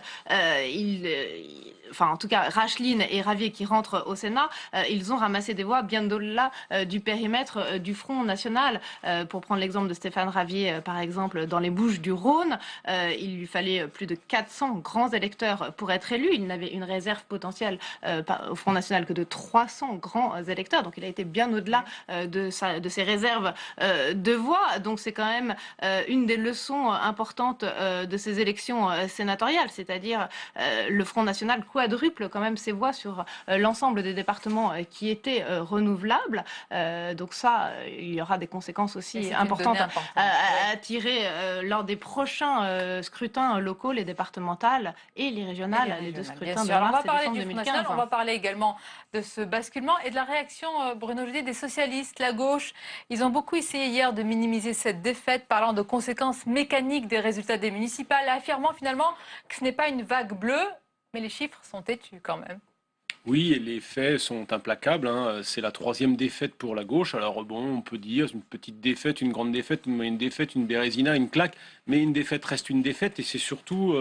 enfin, en tout cas, Racheline et Ravier qui rentrent au Sénat, ils ont ramassé des voix bien au-delà du périmètre du Front National. Pour prendre l'exemple de Stéphane Ravier, par exemple, dans les Bouches-du-Rhône, il lui fallait plus de 400 grands électeurs pour être élu. Il n'avait une réserve potentielle au Front National que de 300 grands électeurs. Donc, il a été bien au-delà de ses réserves de voix. Donc c'est quand même une des leçons importantes de ces élections sénatoriales, c'est-à-dire le Front National quadruple quand même ses voix sur l'ensemble des départements qui étaient renouvelables. Donc ça, il y aura des conséquences aussi importantes à tirer lors des prochains scrutins locaux, les départementales et les régionales, les deux scrutins de mars et décembre 2015. On va parler également de ce basculement et de la réaction, Bruno Jeudi, des socialistes, la gauche. Ils ont beaucoup essayé hier de minimiser cette défaite, parlant de conséquences mécaniques des résultats des municipales, affirmant finalement que ce n'est pas une vague bleue, mais les chiffres sont têtus quand même. Oui, et les faits sont implacables. Hein. C'est la 3e défaite pour la gauche. Alors bon, on peut dire une petite défaite, une grande défaite, une moyenne défaite, une bérésina, une claque. Mais une défaite reste une défaite. Et c'est surtout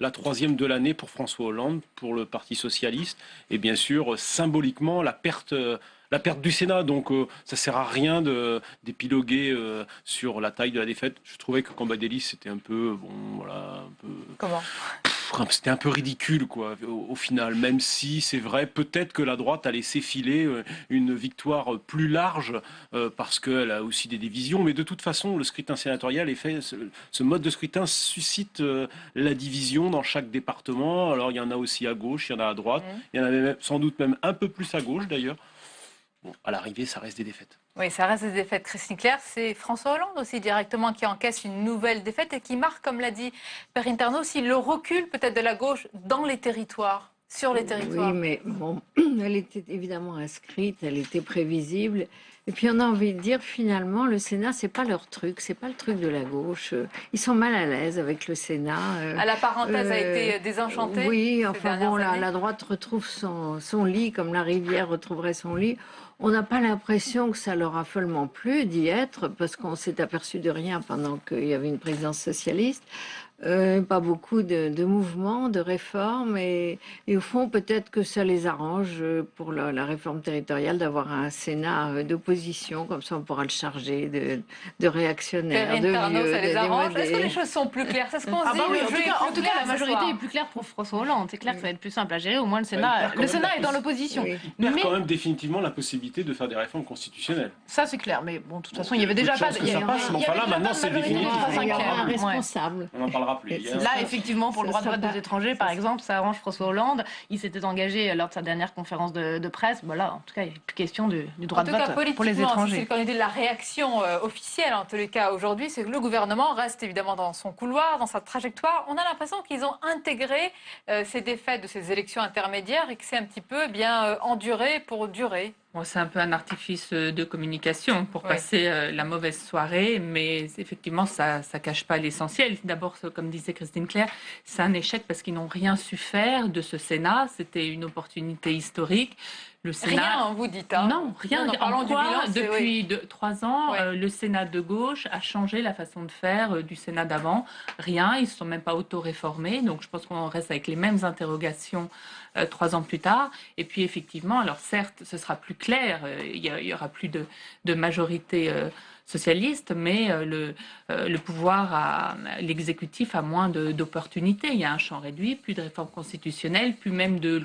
la 3e de l'année pour François Hollande, pour le Parti socialiste. Et bien sûr, symboliquement, la perte du Sénat. Donc ça sert à rien d'épiloguer sur la taille de la défaite. Je trouvais que Cambadélis, c'était un peu... Bon, voilà, un peu... Comment ? C'était un peu ridicule, quoi, au final, même si c'est vrai, peut-être que la droite a laissé filer une victoire plus large parce qu'elle a aussi des divisions. Mais de toute façon, le scrutin sénatorial est fait, ce mode de scrutin suscite la division dans chaque département. Alors il y en a aussi à gauche, il y en a à droite, il y en a même, sans doute même un peu plus à gauche d'ailleurs. Bon, à l'arrivée, ça reste des défaites. Oui, ça reste des défaites. Christine Claire, c'est François Hollande aussi directement qui encaisse une nouvelle défaite et qui marque, comme l'a dit Perrine Ternot, aussi le recul peut-être de la gauche dans les territoires, sur les territoires. Oui, mais bon, elle était évidemment inscrite, elle était prévisible. Et puis on a envie de dire finalement, le Sénat, c'est pas leur truc, c'est pas le truc de la gauche. Ils sont mal à l'aise avec le Sénat. La parenthèse a été désenchantée. Oui, enfin bon, la droite retrouve son lit comme la rivière retrouverait son lit. On n'a pas l'impression que ça leur a follement plu d'y être, parce qu'on s'est aperçu de rien pendant qu'il y avait une présidence socialiste. Pas beaucoup de mouvements, de réformes, et au fond, peut-être que ça les arrange pour la réforme territoriale d'avoir un Sénat d'opposition, comme ça on pourra le charger de réactionnaires, de vieux, ça les arrange. Est-ce que les choses sont plus claires? C'est ce qu'on se dit. Oui, en tout cas, la majorité est plus claire pour François Hollande. C'est clair que ça va être plus simple à gérer. Au moins, le Sénat est dans l'opposition. Oui. Il perd quand même définitivement la possibilité de faire des réformes constitutionnelles. Ça, c'est clair. Mais bon, de toute façon, il y avait déjà pas de... Enfin là, maintenant, c'est définitif. Il y aura un responsable. On n'en parlera plus. Là, effectivement, pour le droit de vote des étrangers, par exemple, ça arrange François Hollande. Il s'était engagé lors de sa dernière conférence de presse. Voilà, en tout cas, il n'y a plus question du droit de vote pour les étrangers. C'est quand on dit de la réaction officielle, en tous les cas, aujourd'hui, c'est que le gouvernement reste évidemment dans son couloir, dans sa trajectoire. On a l'impression qu'ils ont intégré ces défaites de ces élections intermédiaires et que c'est un petit peu enduré pour durer. Bon, c'est un peu un artifice de communication pour passer la mauvaise soirée, mais effectivement, ça ne cache pas l'essentiel. D'abord, comme disait Christine Claire, c'est un échec parce qu'ils n'ont rien su faire de ce Sénat. C'était une opportunité historique. Le Sénat... Rien, vous dites. Hein. Non, rien. En quoi, depuis 3 ans, le Sénat de gauche a changé la façon de faire du Sénat d'avant. Rien, ils ne se sont même pas auto-réformés. Donc, je pense qu'on reste avec les mêmes interrogations 3 ans plus tard. Et puis, effectivement, alors certes, ce sera plus clair. Il y aura plus de majorité socialiste, mais le pouvoir, l'exécutif a moins d'opportunités. Il y a un champ réduit, plus de réformes constitutionnelles, plus même de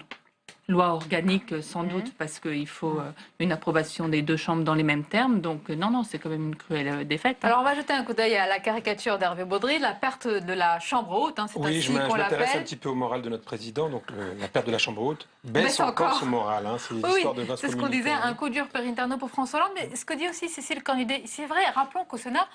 loi organique, sans doute, parce qu'il faut une approbation des deux chambres dans les mêmes termes. Donc non, c'est quand même une cruelle défaite. Alors on va jeter un coup d'œil à la caricature d'Hervé Baudry, la perte de la chambre haute, c'est oui, ainsi qu'on l'appelle. Oui, je m'intéresse un petit peu au moral de notre président. Donc la perte de la chambre haute baisse encore son moral. C'est l'histoire de vaste c'est ce qu'on disait, un coup dur per interno pour François Hollande. Mais ce que dit aussi Cécile Cornudet, c'est vrai, rappelons qu'au Sénat,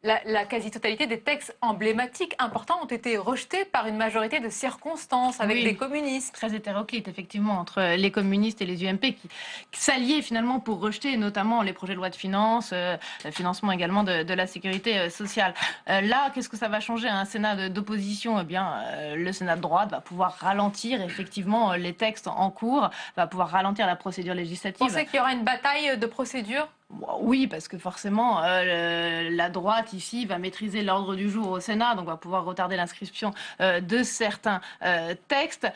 la quasi-totalité des textes emblématiques importants ont été rejetés par une majorité de circonstances avec des communistes. Très hétéroclite, effectivement, entre les communistes et les UMP qui s'alliaient finalement pour rejeter notamment les projets de loi de finances, le financement également de la sécurité sociale. Là, qu'est-ce que ça va changer à un Sénat d'opposition? Eh bien, le Sénat de droite va pouvoir ralentir effectivement les textes en cours, va pouvoir ralentir la procédure législative. Vous pensez qu'il y aura une bataille de procédure? Oui, parce que forcément, la droite ici va maîtriser l'ordre du jour au Sénat, donc va pouvoir retarder l'inscription de certains textes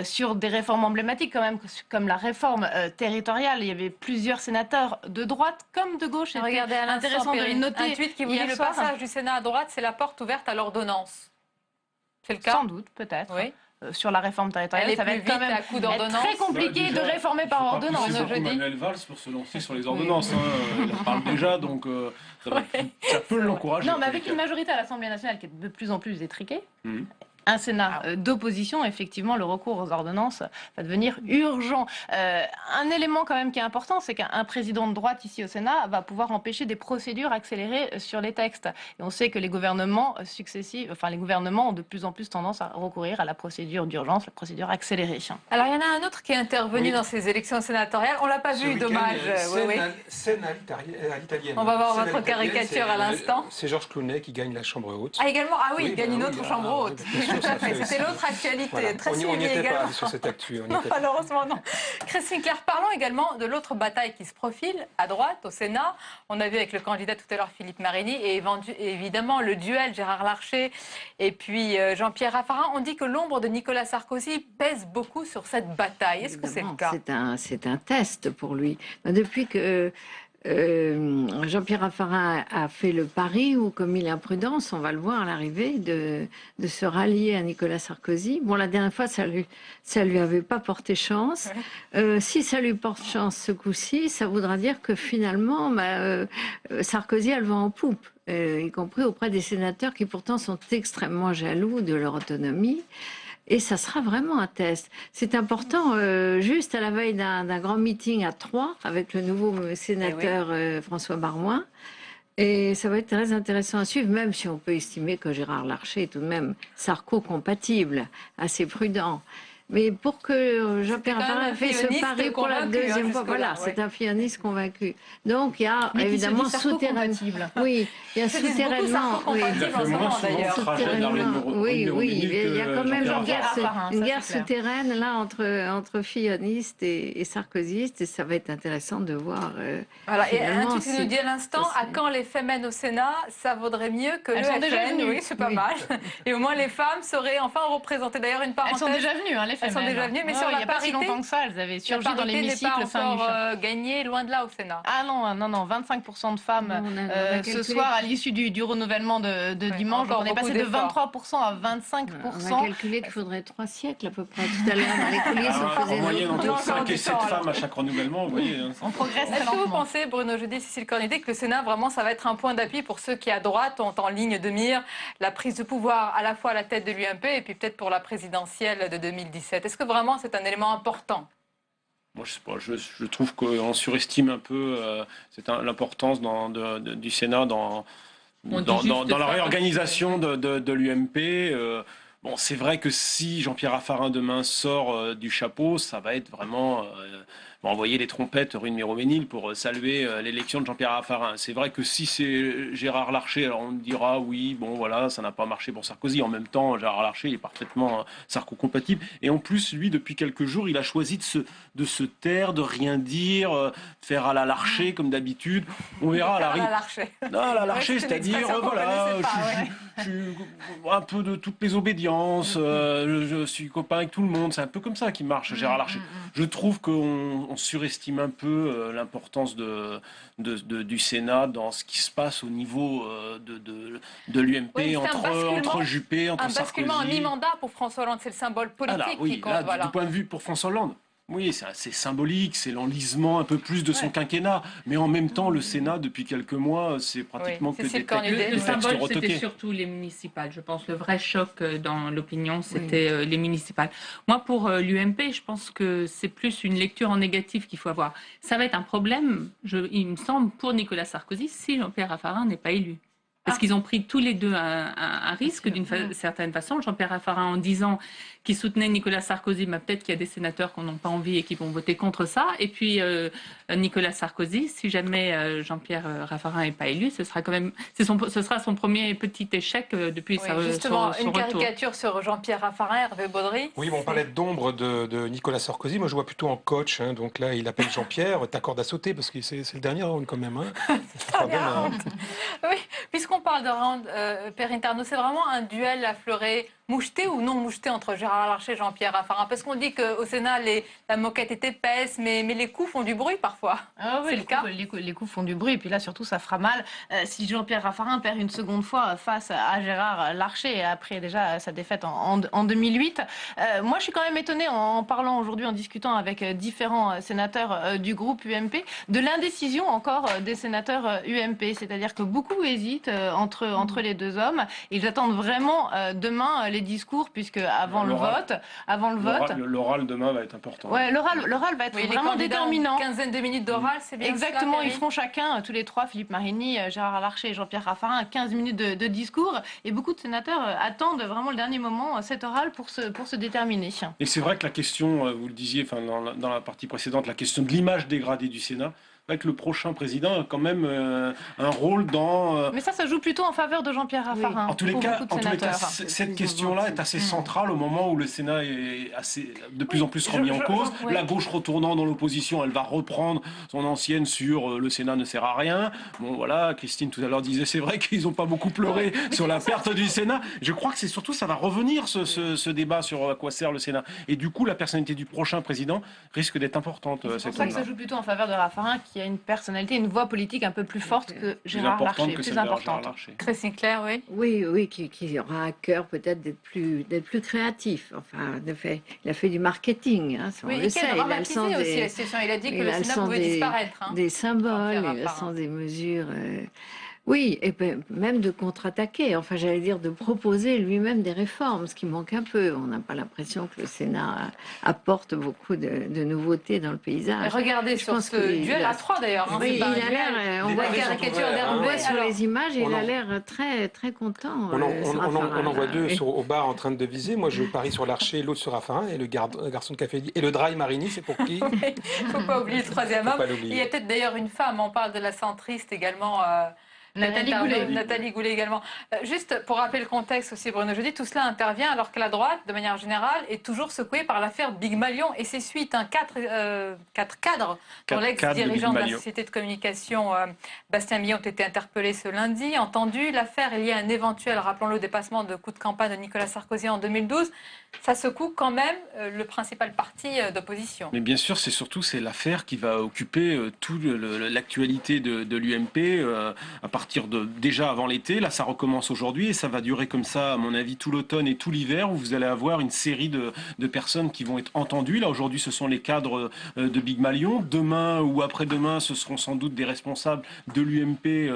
sur des réformes emblématiques quand même, comme la réforme territoriale. Il y avait plusieurs sénateurs de droite comme de gauche. Regardez à l'instant, intéressant de le noter. Un tweet qui vous dit le passage du Sénat à droite, c'est la porte ouverte à l'ordonnance. C'est le cas? Sans doute, peut-être. Oui. Sur la réforme territoriale, ça va être quand même très compliqué de réformer par ordonnance. C'est Manuel Valls pour se lancer sur les ordonnances. Il en parle déjà, donc ça peut l'encourager. Non, mais avec une majorité à l'Assemblée nationale qui est de plus en plus étriquée, un Sénat d'opposition, effectivement, le recours aux ordonnances va devenir urgent. Un élément quand même qui est important, c'est qu'un président de droite ici au Sénat va pouvoir empêcher des procédures accélérées sur les textes. Et on sait que les gouvernements successifs, les gouvernements ont de plus en plus tendance à recourir à la procédure d'urgence, la procédure accélérée. Alors il y en a un autre qui est intervenu dans ces élections sénatoriales. On l'a pas vu, dommage. Scène à l'italienne. On va voir votre caricature à l'instant. C'est Georges Clooney qui gagne la chambre haute. Ah également, il gagne une autre chambre haute. C'était l'autre actualité, voilà. Très suivie également. Pas sur cette actu. Non, malheureusement non. Christine Claire, parlons également de l'autre bataille qui se profile à droite, au Sénat. On a vu avec le candidat tout à l'heure, Philippe Marini, et évidemment le duel Gérard Larcher et puis Jean-Pierre Raffarin. On dit que l'ombre de Nicolas Sarkozy pèse beaucoup sur cette bataille. Est-ce que c'est le cas? C'est un test pour lui. Depuis que Jean-Pierre Raffarin a fait le pari où, comme il est imprudent, on va le voir à l'arrivée, de se rallier à Nicolas Sarkozy. Bon, la dernière fois, ça lui avait pas porté chance. Si ça lui porte chance ce coup-ci, ça voudra dire que finalement, Sarkozy a le vent en poupe, y compris auprès des sénateurs qui pourtant sont extrêmement jaloux de leur autonomie. Et ça sera vraiment un test. C'est important, juste à la veille d'un grand meeting à Troyes, avec le nouveau sénateur François Baroin. Et ça va être très intéressant à suivre, même si on peut estimer que Gérard Larcher est tout de même Sarko-compatible, assez prudent. Mais pour que Jean-Pierre Raffarin fait ce pari pour la deuxième fois, voilà, c'est un fioniste convaincu. Donc il y a évidemment souterrainement. Oui, il y a souterrainement. Oui, il y a quand même une guerre souterraine là entre fillonistes et sarkozystes, et ça va être intéressant de voir. Voilà, et un truc qui nous dit à l'instant, à quand les femmes au Sénat, ça vaudrait mieux que le FN. Oui, c'est pas mal. Et au moins les femmes seraient enfin représentées. D'ailleurs, une parenthèse. Elles sont déjà venues, les femmes. Elles sont déjà venues, mais sur la parité, il n'y a pas si longtemps que ça, elles avaient surgi dans l'hémicycle fin du gagné loin de là au Sénat. Ah non, 25% de femmes ce soir à l'issue du renouvellement de dimanche. On est passé de 23% à 25%. On a calculé qu'il faudrait 3 siècles à peu près. Tout à l'heure, dans les coulisses, on faisait... En moyenne, entre 5 et 7 femmes à chaque renouvellement, vous voyez. On progresse très lentement. Est-ce que vous pensez, Bruno Jeudi, Cécile Cornudet, que le Sénat, vraiment, ça va être un point d'appui pour ceux qui, à droite, ont en ligne de mire la prise de pouvoir à la fois à la tête de l'UMP et puis peut-être pour la présidentielle de 2017? Est-ce que vraiment c'est un élément important? Moi, je sais pas, je trouve qu'on surestime un peu l'importance du Sénat dans la réorganisation de l'UMP. Bon, c'est vrai que si Jean-Pierre Raffarin demain sort du chapeau, ça va être vraiment envoyer les trompettes rue de Méroménil pour saluer l'élection de Jean-Pierre Raffarin. C'est vrai que si c'est Gérard Larcher, alors on dira oui, bon voilà, ça n'a pas marché pour Sarkozy. En même temps, Gérard Larcher il est parfaitement Sarko-compatible. Et en plus, lui, depuis quelques jours, il a choisi de se taire, de rien dire, de faire à la Larcher comme d'habitude. On verra à la Larcher. Non, à la Larcher, c'est-à-dire voilà, je suis un peu de toutes les obédiences, je suis copain avec tout le monde. C'est un peu comme ça qu'il marche, Gérard Larcher. Je trouve qu'on surestime un peu l'importance du Sénat dans ce qui se passe au niveau de l'UMP, entre Juppé, entre Sarkozy. Un basculement en mi-mandat pour François Hollande, c'est le symbole politique qui compte. Du point de vue pour François Hollande. Oui, c'est assez symbolique, c'est l'enlisement un peu plus de son quinquennat. Mais en même temps, le Sénat, depuis quelques mois, c'est pratiquement que des textes retoqués. Le symbole, c'était surtout les municipales. Je pense le vrai choc dans l'opinion, c'était les municipales. Moi, pour l'UMP, je pense que c'est plus une lecture en négatif qu'il faut avoir. Ça va être un problème, il me semble, pour Nicolas Sarkozy, si Jean-Pierre Raffarin n'est pas élu. Parce qu'ils ont pris tous les deux un risque d'une certaine façon. Jean-Pierre Raffarin en disant qu'il soutenait Nicolas Sarkozy, mais peut-être qu'il y a des sénateurs qui n'ont pas envie et qui vont voter contre ça. Et puis Nicolas Sarkozy, si jamais Jean-Pierre Raffarin n'est pas élu, ce sera quand même, ce sera son premier petit échec depuis son justement, son une retour. Caricature sur Jean-Pierre Raffarin, Hervé Baudry. Oui, on parlait d'ombre de Nicolas Sarkozy. Moi, je vois plutôt en coach. Hein. Donc là, il appelle Jean-Pierre, t'accordes à sauter, parce que c'est le dernier round quand même. Hein. Oui, puisqu'on parle de round, Perrine Ternaux, c'est vraiment un duel affleuré, moucheté ou non moucheté entre Gérard Larcher et Jean-Pierre Raffarin? Parce qu'on dit qu'au Sénat, la moquette est épaisse, mais les coups font du bruit parfois. Ah oui, les coups font du bruit, et puis là surtout ça fera mal si Jean-Pierre Raffarin perd une seconde fois face à Gérard Larcher, après déjà sa défaite en 2008. Moi je suis quand même étonnée en parlant aujourd'hui, en discutant avec différents sénateurs du groupe UMP, de l'indécision encore des sénateurs UMP, c'est-à-dire que beaucoup hésitent entre les deux hommes. Ils attendent vraiment demain les discours, puisque avant le vote... L'oral demain va être important. Ouais, l'oral va être vraiment déterminant. Une quinzaine de minutes d'oral, c'est bien. Exactement, cela, ils feront chacun, tous les trois, Philippe Marini, Gérard Larcher et Jean-Pierre Raffarin, 15 minutes de discours. Et beaucoup de sénateurs attendent vraiment le dernier moment, cet oral, pour se déterminer. Et c'est vrai que la question, vous le disiez dans la partie précédente, la question de l'image dégradée du Sénat, que le prochain président a quand même un rôle dans... Mais ça joue plutôt en faveur de Jean-Pierre Raffarin. Oui. En tous les cas, cette question-là est assez centrale au moment où le Sénat est de plus en plus remis en cause. La gauche retournant dans l'opposition, elle va reprendre son ancienne sur le Sénat ne sert à rien. Bon voilà, Christine tout à l'heure disait c'est vrai qu'ils n'ont pas beaucoup pleuré sur la perte du Sénat. Je crois que c'est surtout ça va revenir ce débat sur à quoi sert le Sénat. Et du coup, la personnalité du prochain président risque d'être importante. C'est pour ça que ça joue plutôt en faveur de Raffarin, qui a une personnalité, une voix politique un peu plus forte que Gérard Larcher, plus importante. Très Sinclair, oui. Oui, qui aura à cœur peut-être d'être plus créatif. Enfin, il a fait du marketing, hein, on le sait. Il a aussi la situation. Il a dit que le Sénat pouvait disparaître. Des symboles, il a le sens des mesures. Oui, et même de contre-attaquer, enfin j'allais dire de proposer lui-même des réformes, ce qui manque un peu. On n'a pas l'impression que le Sénat apporte beaucoup de nouveautés dans le paysage. Et regardez sur ce duel à 3 d'ailleurs. Oui, il a l'air, on voit la caricature d'Hervé sur les images, il a l'air très, très content. On en voit deux au bar en train de deviser. Moi je parie sur Larcher, l'autre sur Raffarin, et le garçon de café dit, et le dry Marini, c'est pour qui? Il ne faut pas oublier le troisième homme. Il y a peut-être d'ailleurs une femme, on parle de la centriste également. Nathalie Goulet également. Juste pour rappeler le contexte aussi, Bruno Jeudi, tout cela intervient alors que la droite, de manière générale, est toujours secouée par l'affaire Big Malion et ses suites. 4 cadres, dont l'ex-dirigeant de la société de communication Bastien Millet, ont été interpellés ce lundi, entendus. L'affaire est liée à un éventuel, rappelons-le, dépassement de coup de campagne de Nicolas Sarkozy en 2012. Ça secoue quand même le principal parti d'opposition. Mais bien sûr, c'est l'affaire qui va occuper toute l'actualité de l'UMP à partir déjà avant l'été. Là, ça recommence aujourd'hui et ça va durer comme ça, à mon avis, tout l'automne et tout l'hiver, où vous allez avoir une série de personnes qui vont être entendues. Là, aujourd'hui, ce sont les cadres de Big Malion. Demain ou après-demain, ce seront sans doute des responsables de l'UMP,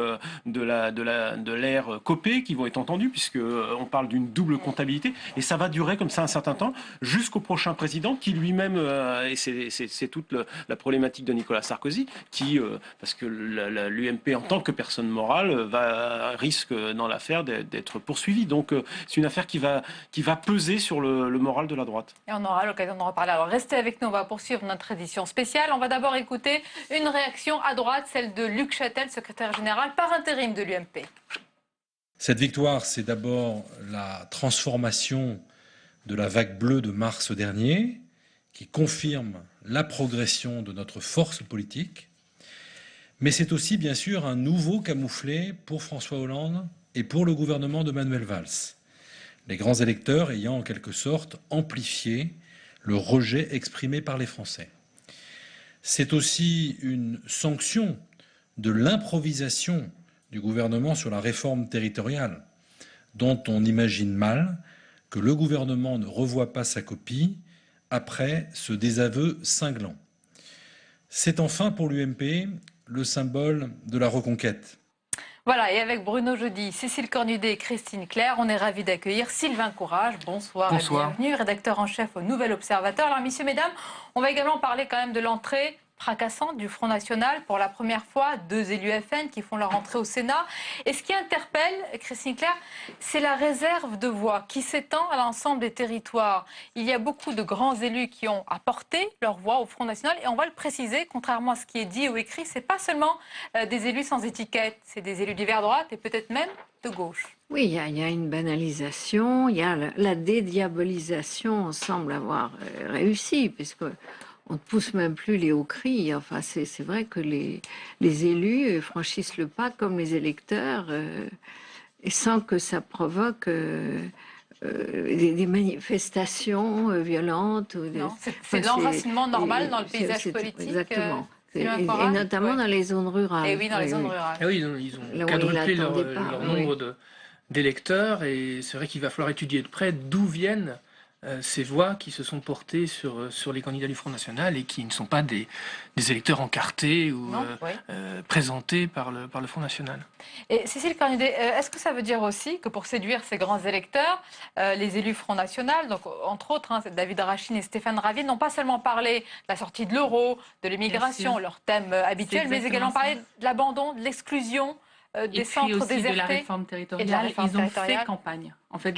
de l'ère Copé, qui vont être entendus, puisqu'on parle d'une double comptabilité. Et ça va durer comme ça un certain temps, jusqu'au prochain président, qui lui-même, et c'est toute la problématique de Nicolas Sarkozy, parce que l'UMP, en tant que personne morale, risque dans l'affaire d'être poursuivi. Donc c'est une affaire qui va peser sur le moral de la droite. Et on aura l'occasion d'en reparler. Alors restez avec nous, on va poursuivre notre édition spéciale. On va d'abord écouter une réaction à droite, celle de Luc Châtel, secrétaire général par intérim de l'UMP. Cette victoire, c'est d'abord la transformation de la vague bleue de mars dernier, qui confirme la progression de notre force politique. Mais c'est aussi, bien sûr, un nouveau camouflet pour François Hollande et pour le gouvernement de Manuel Valls. Les grands électeurs ayant en quelque sorte amplifié le rejet exprimé par les Français. C'est aussi une sanction de l'improvisation du gouvernement sur la réforme territoriale, dont on imagine mal que le gouvernement ne revoie pas sa copie après ce désaveu cinglant. C'est enfin pour l'UMP le symbole de la reconquête. Voilà, et avec Bruno Jeudi, Cécile Cornudet et Christine Claire, on est ravis d'accueillir Sylvain Courage. Bonsoir, Bonsoir. Et bienvenue, rédacteur en chef au Nouvel Observateur. Alors, messieurs, mesdames, on va également parler quand même de l'entrée fracassante du Front National. Pour la première fois, 2 élus FN qui font leur entrée au Sénat. Et ce qui interpelle, Christine Claire, c'est la réserve de voix qui s'étend à l'ensemble des territoires. Il y a beaucoup de grands élus qui ont apporté leur voix au Front National. Et on va le préciser, contrairement à ce qui est dit ou écrit, ce n'est pas seulement des élus sans étiquette, c'est des élus d'hiver droite et peut-être même de gauche. Oui, il y a une banalisation, il y a la dédiabolisation semble avoir réussi, puisque on ne pousse même plus les hauts cris. Enfin, c'est vrai que les élus franchissent le pas comme les électeurs, et sans que ça provoque des manifestations violentes. C'est l'enracinement normal dans le paysage politique. Exactement. Et notamment dans les zones rurales. Et oui, dans les zones rurales. Ah oui, ils ont quadruplé leur nombre d'électeurs, et c'est vrai qu'il va falloir étudier de près d'où viennent ces voix qui se sont portées sur les candidats du Front National et qui ne sont pas des électeurs encartés ou présentés par le Front National. Et Cécile Cornudet, est-ce que ça veut dire aussi que pour séduire ces grands électeurs, les élus Front National, donc entre autres David Rachin et Stéphane Ravier, n'ont pas seulement parlé de la sortie de l'euro, de l'immigration, leur thème habituel, mais également parlé de l'abandon, de l'exclusion des centres désertés. Et de la réforme territoriale. Ils ont fait campagne. En fait,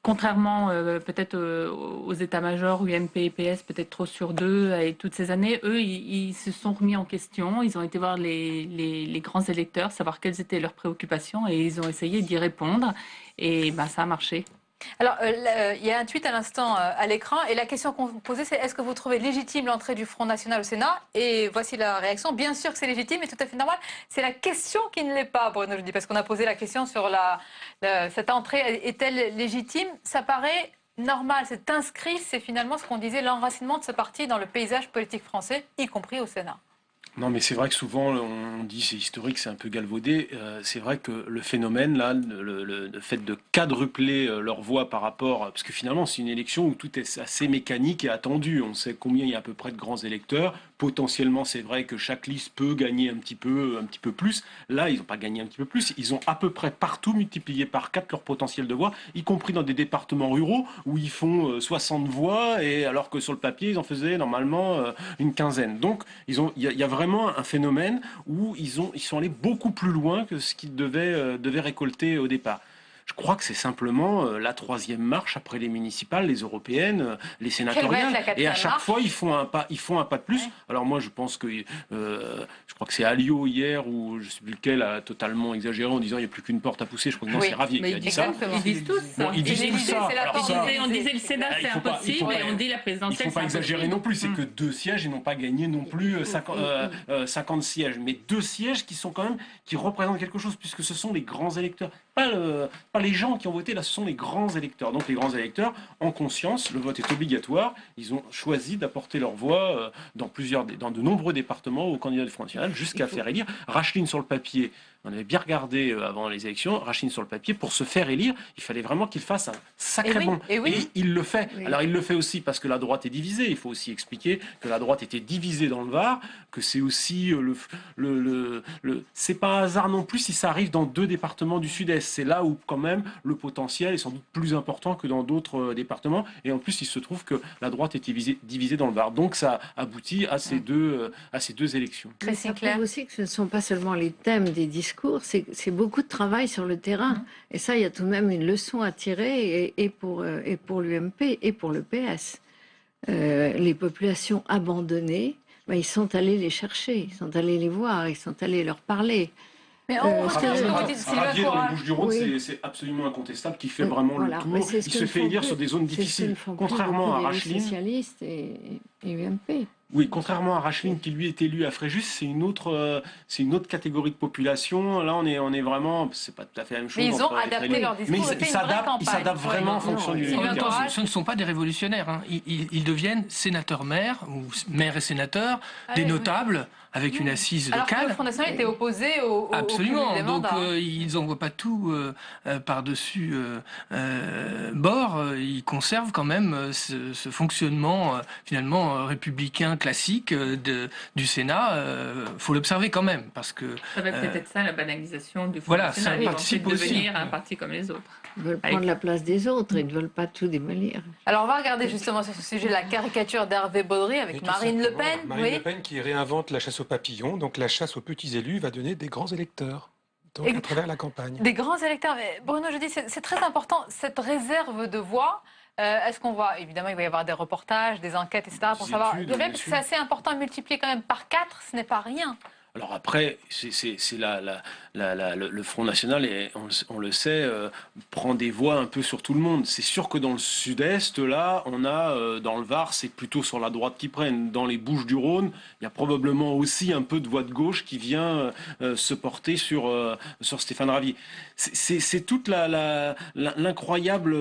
contrairement peut-être aux états-majors, UMP et PS, peut-être trop sur deux, et toutes ces années, eux, ils se sont remis en question. Ils ont été voir les grands électeurs, savoir quelles étaient leurs préoccupations, et ils ont essayé d'y répondre. Et ça a marché. Alors, il y a un tweet à l'instant à l'écran, et la question qu'on vous posait, c'est est-ce que vous trouvez légitime l'entrée du Front National au Sénat? Et voici la réaction. Bien sûr que c'est légitime et tout à fait normal. C'est la question qui ne l'est pas, Bruno Jeudi, parce qu'on a posé la question sur cette entrée est-elle légitime? Ça paraît normal, c'est inscrit, c'est finalement ce qu'on disait, l'enracinement de ce parti dans le paysage politique français, y compris au Sénat. Non, mais c'est vrai que souvent, on dit c'est historique, c'est un peu galvaudé. C'est vrai que le phénomène, là, le fait de quadrupler leur voix par rapport... Parce que finalement, c'est une élection où tout est assez mécanique et attendu. On sait combien il y a à peu près de grands électeurs. Potentiellement, c'est vrai que chaque liste peut gagner un petit peu plus. Là, ils n'ont pas gagné un petit peu plus. Ils ont à peu près partout multiplié par 4 leur potentiel de voix, y compris dans des départements ruraux où ils font 60 voix, et alors que sur le papier, ils en faisaient normalement une quinzaine. Donc, il y a vraiment un phénomène où ils sont allés beaucoup plus loin que ce qu'ils devaient récolter au départ. Je crois que c'est simplement la 3e marche après les municipales, les européennes, les sénatoriales. Et à chaque fois, ils font un pas de plus. Ouais. Alors moi, je pense que je crois que c'est Alliot hier, ou je ne sais plus lequel, a totalement exagéré en disant il n'y a plus qu'une porte à pousser. Je crois que c'est Ravier qui a dit ça. Ils disent tous ça. Ils disent tout ça. On disait le Sénat, c'est impossible, et on dit la présidentielle. Il ne faut pas exagérer non plus. C'est que 2 sièges, ils n'ont pas gagné non plus 50 sièges. Mais 2 sièges qui représentent quelque chose, puisque ce sont les grands électeurs. Pas les gens qui ont voté, là, ce sont les grands électeurs. Donc les grands électeurs, en conscience, le vote est obligatoire. Ils ont choisi d'apporter leur voix dans de nombreux départements au candidat du Front National, jusqu'à faire élire. Rachlin sur le papier, on avait bien regardé avant les élections, Rachlin sur le papier, pour se faire élire, il fallait vraiment qu'il fasse un sacré bond. Et il le fait. Oui. Alors il le fait aussi parce que la droite est divisée. Il faut aussi expliquer que la droite était divisée dans le Var, que c'est aussi c'est pas un hasard non plus si ça arrive dans 2 départements du Sud-Est. C'est là où quand même le potentiel est sans doute plus important que dans d'autres départements. Et en plus, il se trouve que la droite est divisée dans le Var. Donc ça aboutit à ces deux élections. Mais ça prouve aussi que ce ne sont pas seulement les thèmes des discours, c'est beaucoup de travail sur le terrain. Et ça, il y a tout de même une leçon à tirer, et pour l'UMP et pour le PS. Les populations abandonnées, ils sont allés les chercher, ils sont allés les voir, ils sont allés leur parler. Mais on Ravier dans le Bouches-du-Rhône, c'est absolument incontestable, qui fait vraiment le tour. Il se fait élire sur des zones difficiles, contrairement à Rachlin. Socialistes et UMP. Oui, contrairement à Racheline qui lui est élu à Fréjus, c'est une autre catégorie de population. Là, on est vraiment, c'est pas tout à fait la même chose. Mais ils ont adapté leur discours. Mais ils s'adaptent vraiment en fonction du terrain. Ce ne sont pas des révolutionnaires. Hein. Ils deviennent sénateurs-maires ou maires et sénateurs, des notables avec une assise locale. Alors que le Front National était opposé au Absolument. cumul des Donc mandats. ils n'envoient pas tout par-dessus bord. Ils conservent quand même ce fonctionnement finalement républicain classique du Sénat. Faut l'observer quand même parce que ça va peut-être ça la banalisation du Front voilà, National. ça participe aussi. Devenir un parti comme les autres. Ils veulent prendre la place des autres, ils ne veulent pas tout démolir. Alors on va regarder justement sur ce sujet la caricature d'Hervé Baudry avec Marine Le Pen. Marine Le Pen qui réinvente la chasse aux papillons, donc la chasse aux petits élus va donner des grands électeurs. Donc à travers la campagne. Des grands électeurs. Mais Bruno, je dis, c'est très important, cette réserve de voix. Est-ce qu'on voit, évidemment, il va y avoir des reportages, des enquêtes, etc. pour savoir. Parce que c'est assez important à multiplier quand même par 4, ce n'est pas rien. Alors après, c'est le Front National, et on le sait, prend des voix un peu sur tout le monde. C'est sûr que dans le sud-est, là, on a, dans le Var, c'est plutôt sur la droite qui prennent. Dans les Bouches-du-Rhône, il y a probablement aussi un peu de voix de gauche qui vient se porter sur Stéphane Ravier. C'est toute l'incroyable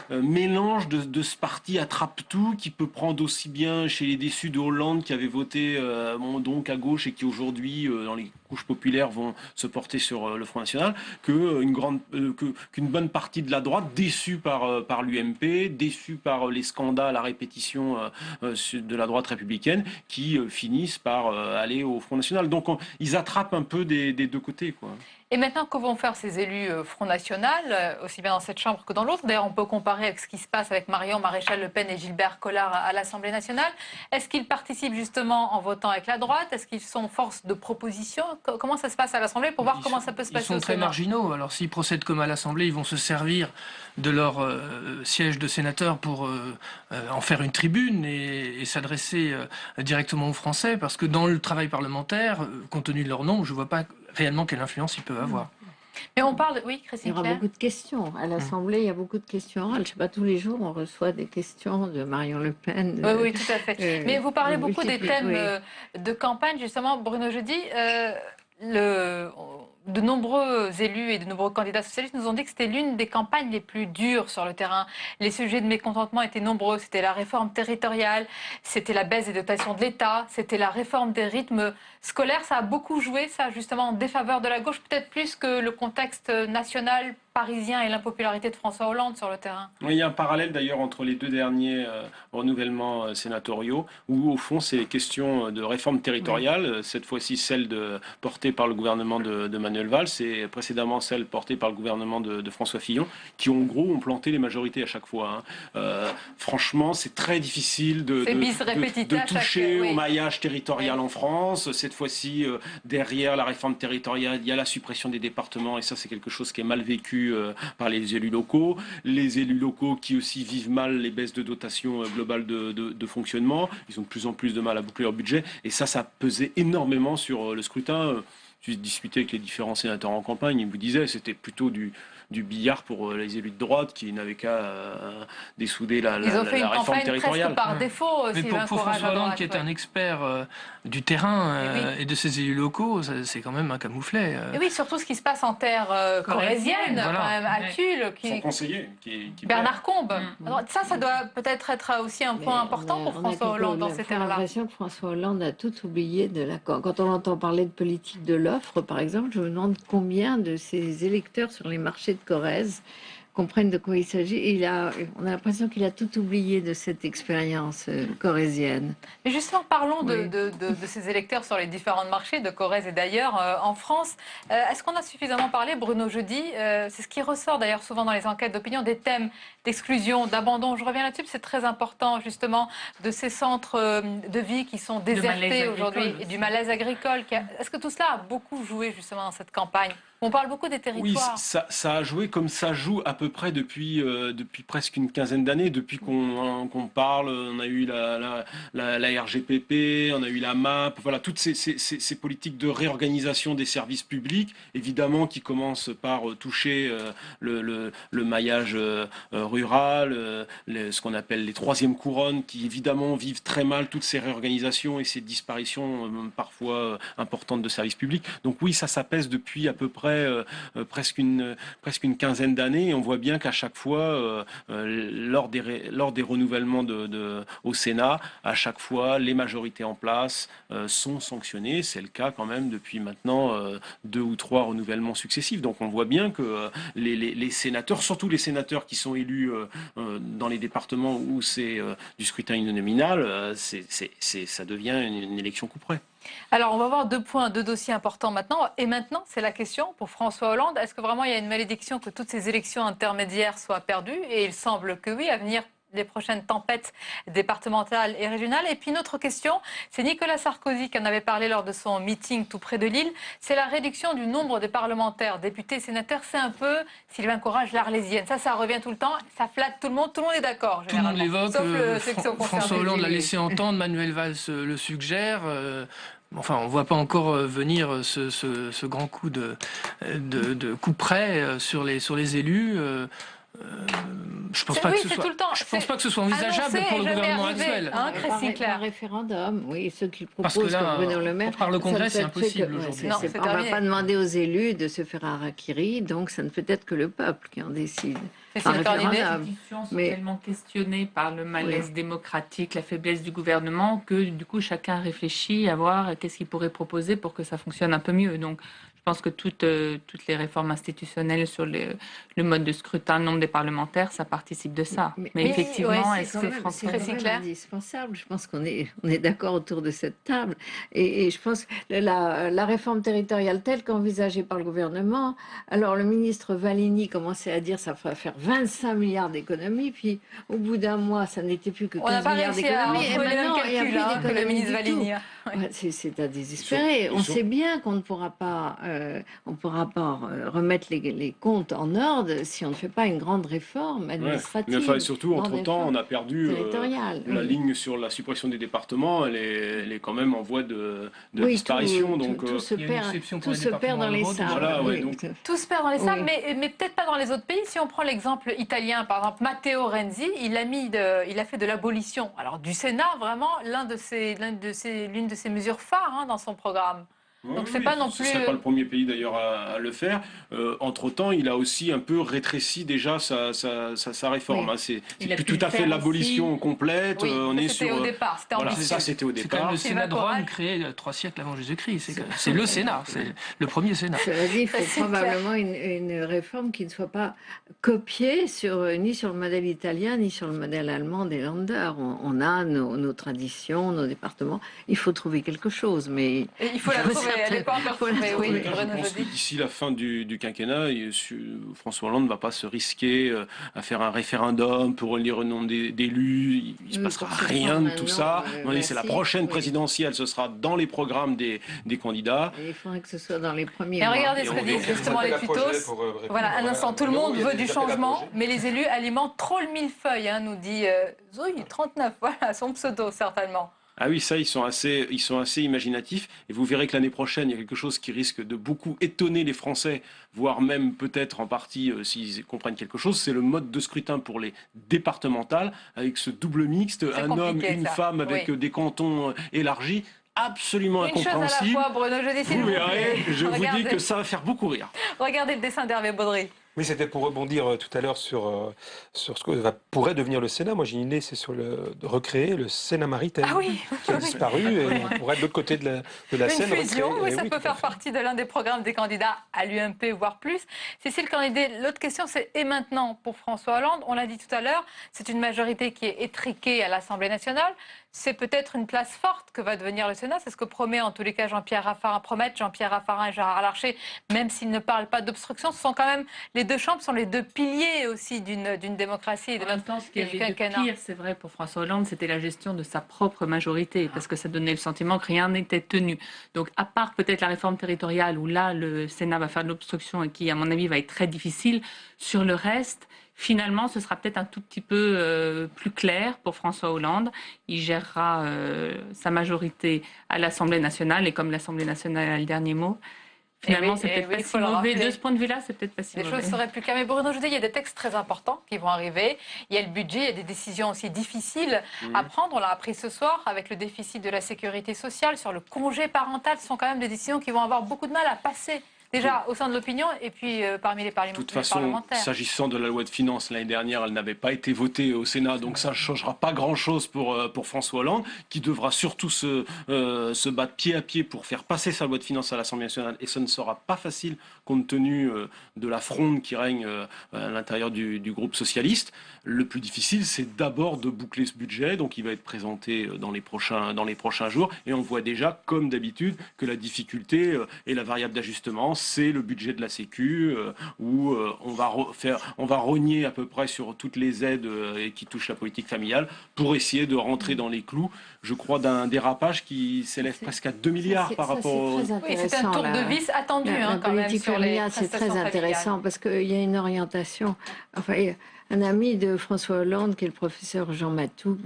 mélange de ce parti attrape-tout qui peut prendre aussi bien chez les déçus de Hollande qui avaient voté donc à gauche et qui aujourd'hui dans les couches populaires vont se porter sur le Front National, qu'une bonne partie de la droite déçue par l'UMP, déçue par les scandales à répétition de la droite républicaine qui finissent par aller au Front National. Donc ils attrapent un peu des deux côtés, quoi. Et maintenant, que vont faire ces élus Front National, aussi bien dans cette Chambre que dans l'autre? D'ailleurs, on peut comparer avec ce qui se passe avec Marion Maréchal Le Pen et Gilbert Collard à l'Assemblée nationale. Est-ce qu'ils participent justement en votant avec la droite? Est-ce qu'ils sont force de proposition? Comment ça se passe à l'Assemblée pour voir comment ça peut se passer au Sénat? Ils sont très marginaux. Alors s'ils procèdent comme à l'Assemblée, ils vont se servir de leur siège de sénateur pour en faire une tribune et s'adresser directement aux Français. Parce que dans le travail parlementaire, compte tenu de leur nombre, je ne vois pas réellement quelle influence ils peuvent avoir. Mais on parle, oui, Christine Il y aura beaucoup de questions. À l'Assemblée, il y a beaucoup de questions orales. Je ne sais pas, tous les jours, on reçoit des questions de Marion Le Pen. Oui, tout à fait. Mais vous parlez beaucoup des thèmes de campagne, justement, Bruno Jeudi. De nombreux élus et de nombreux candidats socialistes nous ont dit que c'était l'une des campagnes les plus dures sur le terrain. Les sujets de mécontentement étaient nombreux. C'était la réforme territoriale, c'était la baisse des dotations de l'État, c'était la réforme des rythmes scolaires. Ça a beaucoup joué, ça, justement, en défaveur de la gauche, peut-être plus que le contexte national parisien et l'impopularité de François Hollande sur le terrain. Oui, il y a un parallèle d'ailleurs entre les deux derniers renouvellements sénatoriaux, où au fond c'est question de réforme territoriale, cette fois-ci celle portée par le gouvernement de Manuel Valls et précédemment celle portée par le gouvernement de François Fillon, qui en gros ont planté les majorités à chaque fois. Franchement, c'est très difficile de toucher au maillage territorial en France. Cette fois-ci, derrière la réforme territoriale, il y a la suppression des départements, et ça c'est quelque chose qui est mal vécu par les élus locaux. Les élus locaux qui aussi vivent mal les baisses de dotation globale de fonctionnement. Ils ont de plus en plus de mal à boucler leur budget. Et ça pesait énormément sur le scrutin. J'ai discuté avec les différents sénateurs en campagne. Ils vous disaient que c'était plutôt du billard pour les élus de droite qui n'avaient qu'à dessouder la réforme territoriale. Par défaut, mais pour François Hollande, qui est un expert du terrain et de ses élus locaux, c'est quand même un camouflet. Et oui, surtout ce qui se passe en terre corrézienne, quand même, à Tulle. Son conseiller, Bernard Combes. Alors, ça doit peut-être être aussi un point important pour François Hollande dans ces terres-là. J'ai l'impression que François Hollande a tout oublié de la... Quand on entend parler de politique de l'offre, par exemple, je me demande combien de ses électeurs sur les marchés de Corrèze comprennent de quoi il s'agit. On a l'impression qu'il a tout oublié de cette expérience corrézienne. Mais justement, parlons de ces électeurs sur les différents marchés de Corrèze et d'ailleurs en France. Est-ce qu'on a suffisamment parlé, Bruno Jeudi? C'est ce qui ressort d'ailleurs souvent dans les enquêtes d'opinion, des thèmes d'exclusion, d'abandon. Je reviens là-dessus, c'est très important justement, de ces centres de vie qui sont désertés aujourd'hui et du malaise agricole. Est-ce que tout cela a beaucoup joué justement dans cette campagne? On parle beaucoup des territoires. Oui, ça a joué comme ça joue à peu près depuis presque une quinzaine d'années, depuis qu'on parle. On a eu la RGPP, on a eu la MAP, voilà, toutes ces politiques de réorganisation des services publics, évidemment, qui commencent par toucher le maillage rural, ce qu'on appelle les troisièmes couronnes, qui évidemment vivent très mal toutes ces réorganisations et ces disparitions parfois importantes de services publics. Donc oui, ça pèse depuis à peu près presque une quinzaine d'années, et on voit bien qu'à chaque fois, lors des renouvellements au Sénat, à chaque fois, les majorités en place sont sanctionnées. C'est le cas quand même depuis maintenant 2 ou 3 renouvellements successifs. Donc on voit bien que les sénateurs, surtout les sénateurs qui sont élus dans les départements où c'est du scrutin uninominal, ça devient une élection coup près. Alors, on va voir 2 dossiers importants maintenant. Et maintenant, c'est la question pour François Hollande. Est-ce que vraiment il y a une malédiction que toutes ces élections intermédiaires soient perdues? Et il semble que oui, à venir les prochaines tempêtes départementales et régionales. Et puis, une autre question, c'est Nicolas Sarkozy qui en avait parlé lors de son meeting tout près de Lille. C'est la réduction du nombre de parlementaires, députés, sénateurs. C'est un peu Sylvain Courage, l'Arlésienne. Ça revient tout le temps. Ça flatte tout le monde. Tout le monde est d'accord. Tout le monde l'évoque. François Hollande l'a laissé entendre. Manuel Valls le suggère. Enfin, on ne voit pas encore venir ce grand coup de coup près sur les élus. Je pense pas que ce soit envisageable pour le gouvernement actuel. Un référendum, oui, ce qu'il propose Parce que là, comme Bruno Le Maire. par le Congrès, c'est impossible aujourd'hui. On ne va pas demander aux élus de se faire harakiri, donc ça ne peut être que le peuple qui en décide. Les institutions sont tellement questionnées par le malaise démocratique, la faiblesse du gouvernement, que du coup chacun réfléchit à voir qu'est-ce qu'il pourrait proposer pour que ça fonctionne un peu mieux. Donc je pense que toutes les réformes institutionnelles sur le mode de scrutin, le nombre des parlementaires, ça participe de ça. Mais effectivement, est-ce que François... C'est indispensable. Je pense qu'on est d'accord autour de cette table. Et je pense que la réforme territoriale telle qu'envisagée par le gouvernement, alors le ministre Valigny commençait à dire ça va faire 25 milliards d'économies, puis au bout d'un mois, ça n'était plus que 15 milliards d'économies. Et maintenant, il n'y a plus d'économies du tout. C'est à désespérer. On sait bien qu'on ne pourra pas... remettre les comptes en ordre si on ne fait pas une grande réforme administrative. Mais surtout, entre-temps, on a perdu la ligne sur la suppression des départements. Elle est quand même en voie de disparition. Tout se perd dans les sables. Voilà, tout se perd dans les sables, mais peut-être pas dans les autres pays. Si on prend l'exemple italien, par exemple, Matteo Renzi, il a fait de l'abolition. Alors du Sénat, vraiment, l'une de ses mesures phares dans son programme. Donc c'est pas non plus. Ce serait pas le premier pays d'ailleurs à le faire. Entre-temps, il a aussi un peu rétréci déjà sa réforme. C'est plus tout à fait l'abolition complète. On est sur. C'était au départ. C'était au départ. C'est quand même le Sénat de Rome créé 3 siècles avant Jésus-Christ. C'est le Sénat, c'est le premier Sénat. Il faut probablement une réforme qui ne soit pas copiée ni sur le modèle italien ni sur le modèle allemand des Länder. On a nos traditions, nos départements. Il faut trouver quelque chose, mais il faut la trouver. Elle n'est pas encore trouvée, oui. Je pense que d'ici la fin du quinquennat, François Hollande ne va pas se risquer à faire un référendum pour élire le nombre d'élus. Il ne se passera rien de tout ça. C'est la prochaine présidentielle, ce sera dans les programmes des candidats. Et il faudrait que ce soit dans les premiers mois. Et regardez ce que disent justement les tutos. Voilà, à l'instant, tout le monde veut du changement, mais les élus alimentent trop le millefeuille, nous dit Zoï, 39, voilà, son pseudo certainement. Ah oui, ça, ils sont assez imaginatifs. Et vous verrez que l'année prochaine, il y a quelque chose qui risque de beaucoup étonner les Français, voire même peut-être en partie, s'ils comprennent quelque chose. C'est le mode de scrutin pour les départementales, avec ce double mixte, un homme, une femme, avec des cantons élargis. Absolument incompréhensible. Une chose à la fois, Bruno, vous verrez, je vous dis que ça va faire beaucoup rire. Regardez le dessin d'Hervé Baudry. Oui, c'était pour rebondir tout à l'heure sur ce que pourrait devenir le Sénat. Moi, j'ai une idée, c'est de recréer le Sénat maritime, qui a disparu, et on pourrait être de l'autre côté de la Seine. Une fusion, ça peut faire partie de l'un des programmes des candidats à l'UMP, voire plus. Cécile Cornudet, l'autre question, c'est et maintenant pour François Hollande? On l'a dit tout à l'heure, c'est une majorité qui est étriquée à l'Assemblée nationale. C'est peut-être une place forte que va devenir le Sénat. C'est ce que promet en tous les cas Jean-Pierre Raffarin et Gérard Larcher, même s'ils ne parlent pas d'obstruction. Ce sont quand même les deux chambres, sont les deux piliers aussi d'une démocratie et de notre ce qui est le pire, c'est vrai, pour François Hollande, c'était la gestion de sa propre majorité, parce que ça donnait le sentiment que rien n'était tenu. Donc, à part peut-être la réforme territoriale, où là, le Sénat va faire de l'obstruction et qui, à mon avis, va être très difficile, sur le reste, finalement, ce sera peut-être un tout petit peu plus clair pour François Hollande. Il gérera sa majorité à l'Assemblée nationale, et comme l'Assemblée nationale a le dernier mot, finalement, c'est peut-être pas si mauvais. De ce point de vue-là, c'est peut-être pas si mauvais. Les choses seraient plus calmes. Mais Bruno, je dis, il y a des textes très importants qui vont arriver. Il y a le budget, il y a des décisions aussi difficiles à prendre. On l'a appris ce soir avec le déficit de la sécurité sociale, sur le congé parental. Ce sont quand même des décisions qui vont avoir beaucoup de mal à passer. Déjà au sein de l'opinion et puis parmi les parlementaires. De toute façon, s'agissant de la loi de finances, l'année dernière, elle n'avait pas été votée au Sénat, donc ça ne changera pas grand-chose pour François Hollande, qui devra surtout se battre pied à pied pour faire passer sa loi de finances à l'Assemblée nationale. Et ça ne sera pas facile compte tenu de la fronde qui règne à l'intérieur du groupe socialiste. Le plus difficile, c'est d'abord de boucler ce budget, donc il va être présenté dans les prochains jours. Et on voit déjà, comme d'habitude, que la difficulté et la variable d'ajustement, c'est le budget de la Sécu, où on va rogner à peu près sur toutes les aides qui touchent la politique familiale pour essayer de rentrer dans les clous, je crois, d'un dérapage qui s'élève presque à 2 milliards par rapport au... Oui, c'est un tour de vis attendu quand même sur les prestations familiales. C'est très intéressant parce qu'il y a une orientation... Enfin, un ami de François Hollande, qui est le professeur Jean Matou,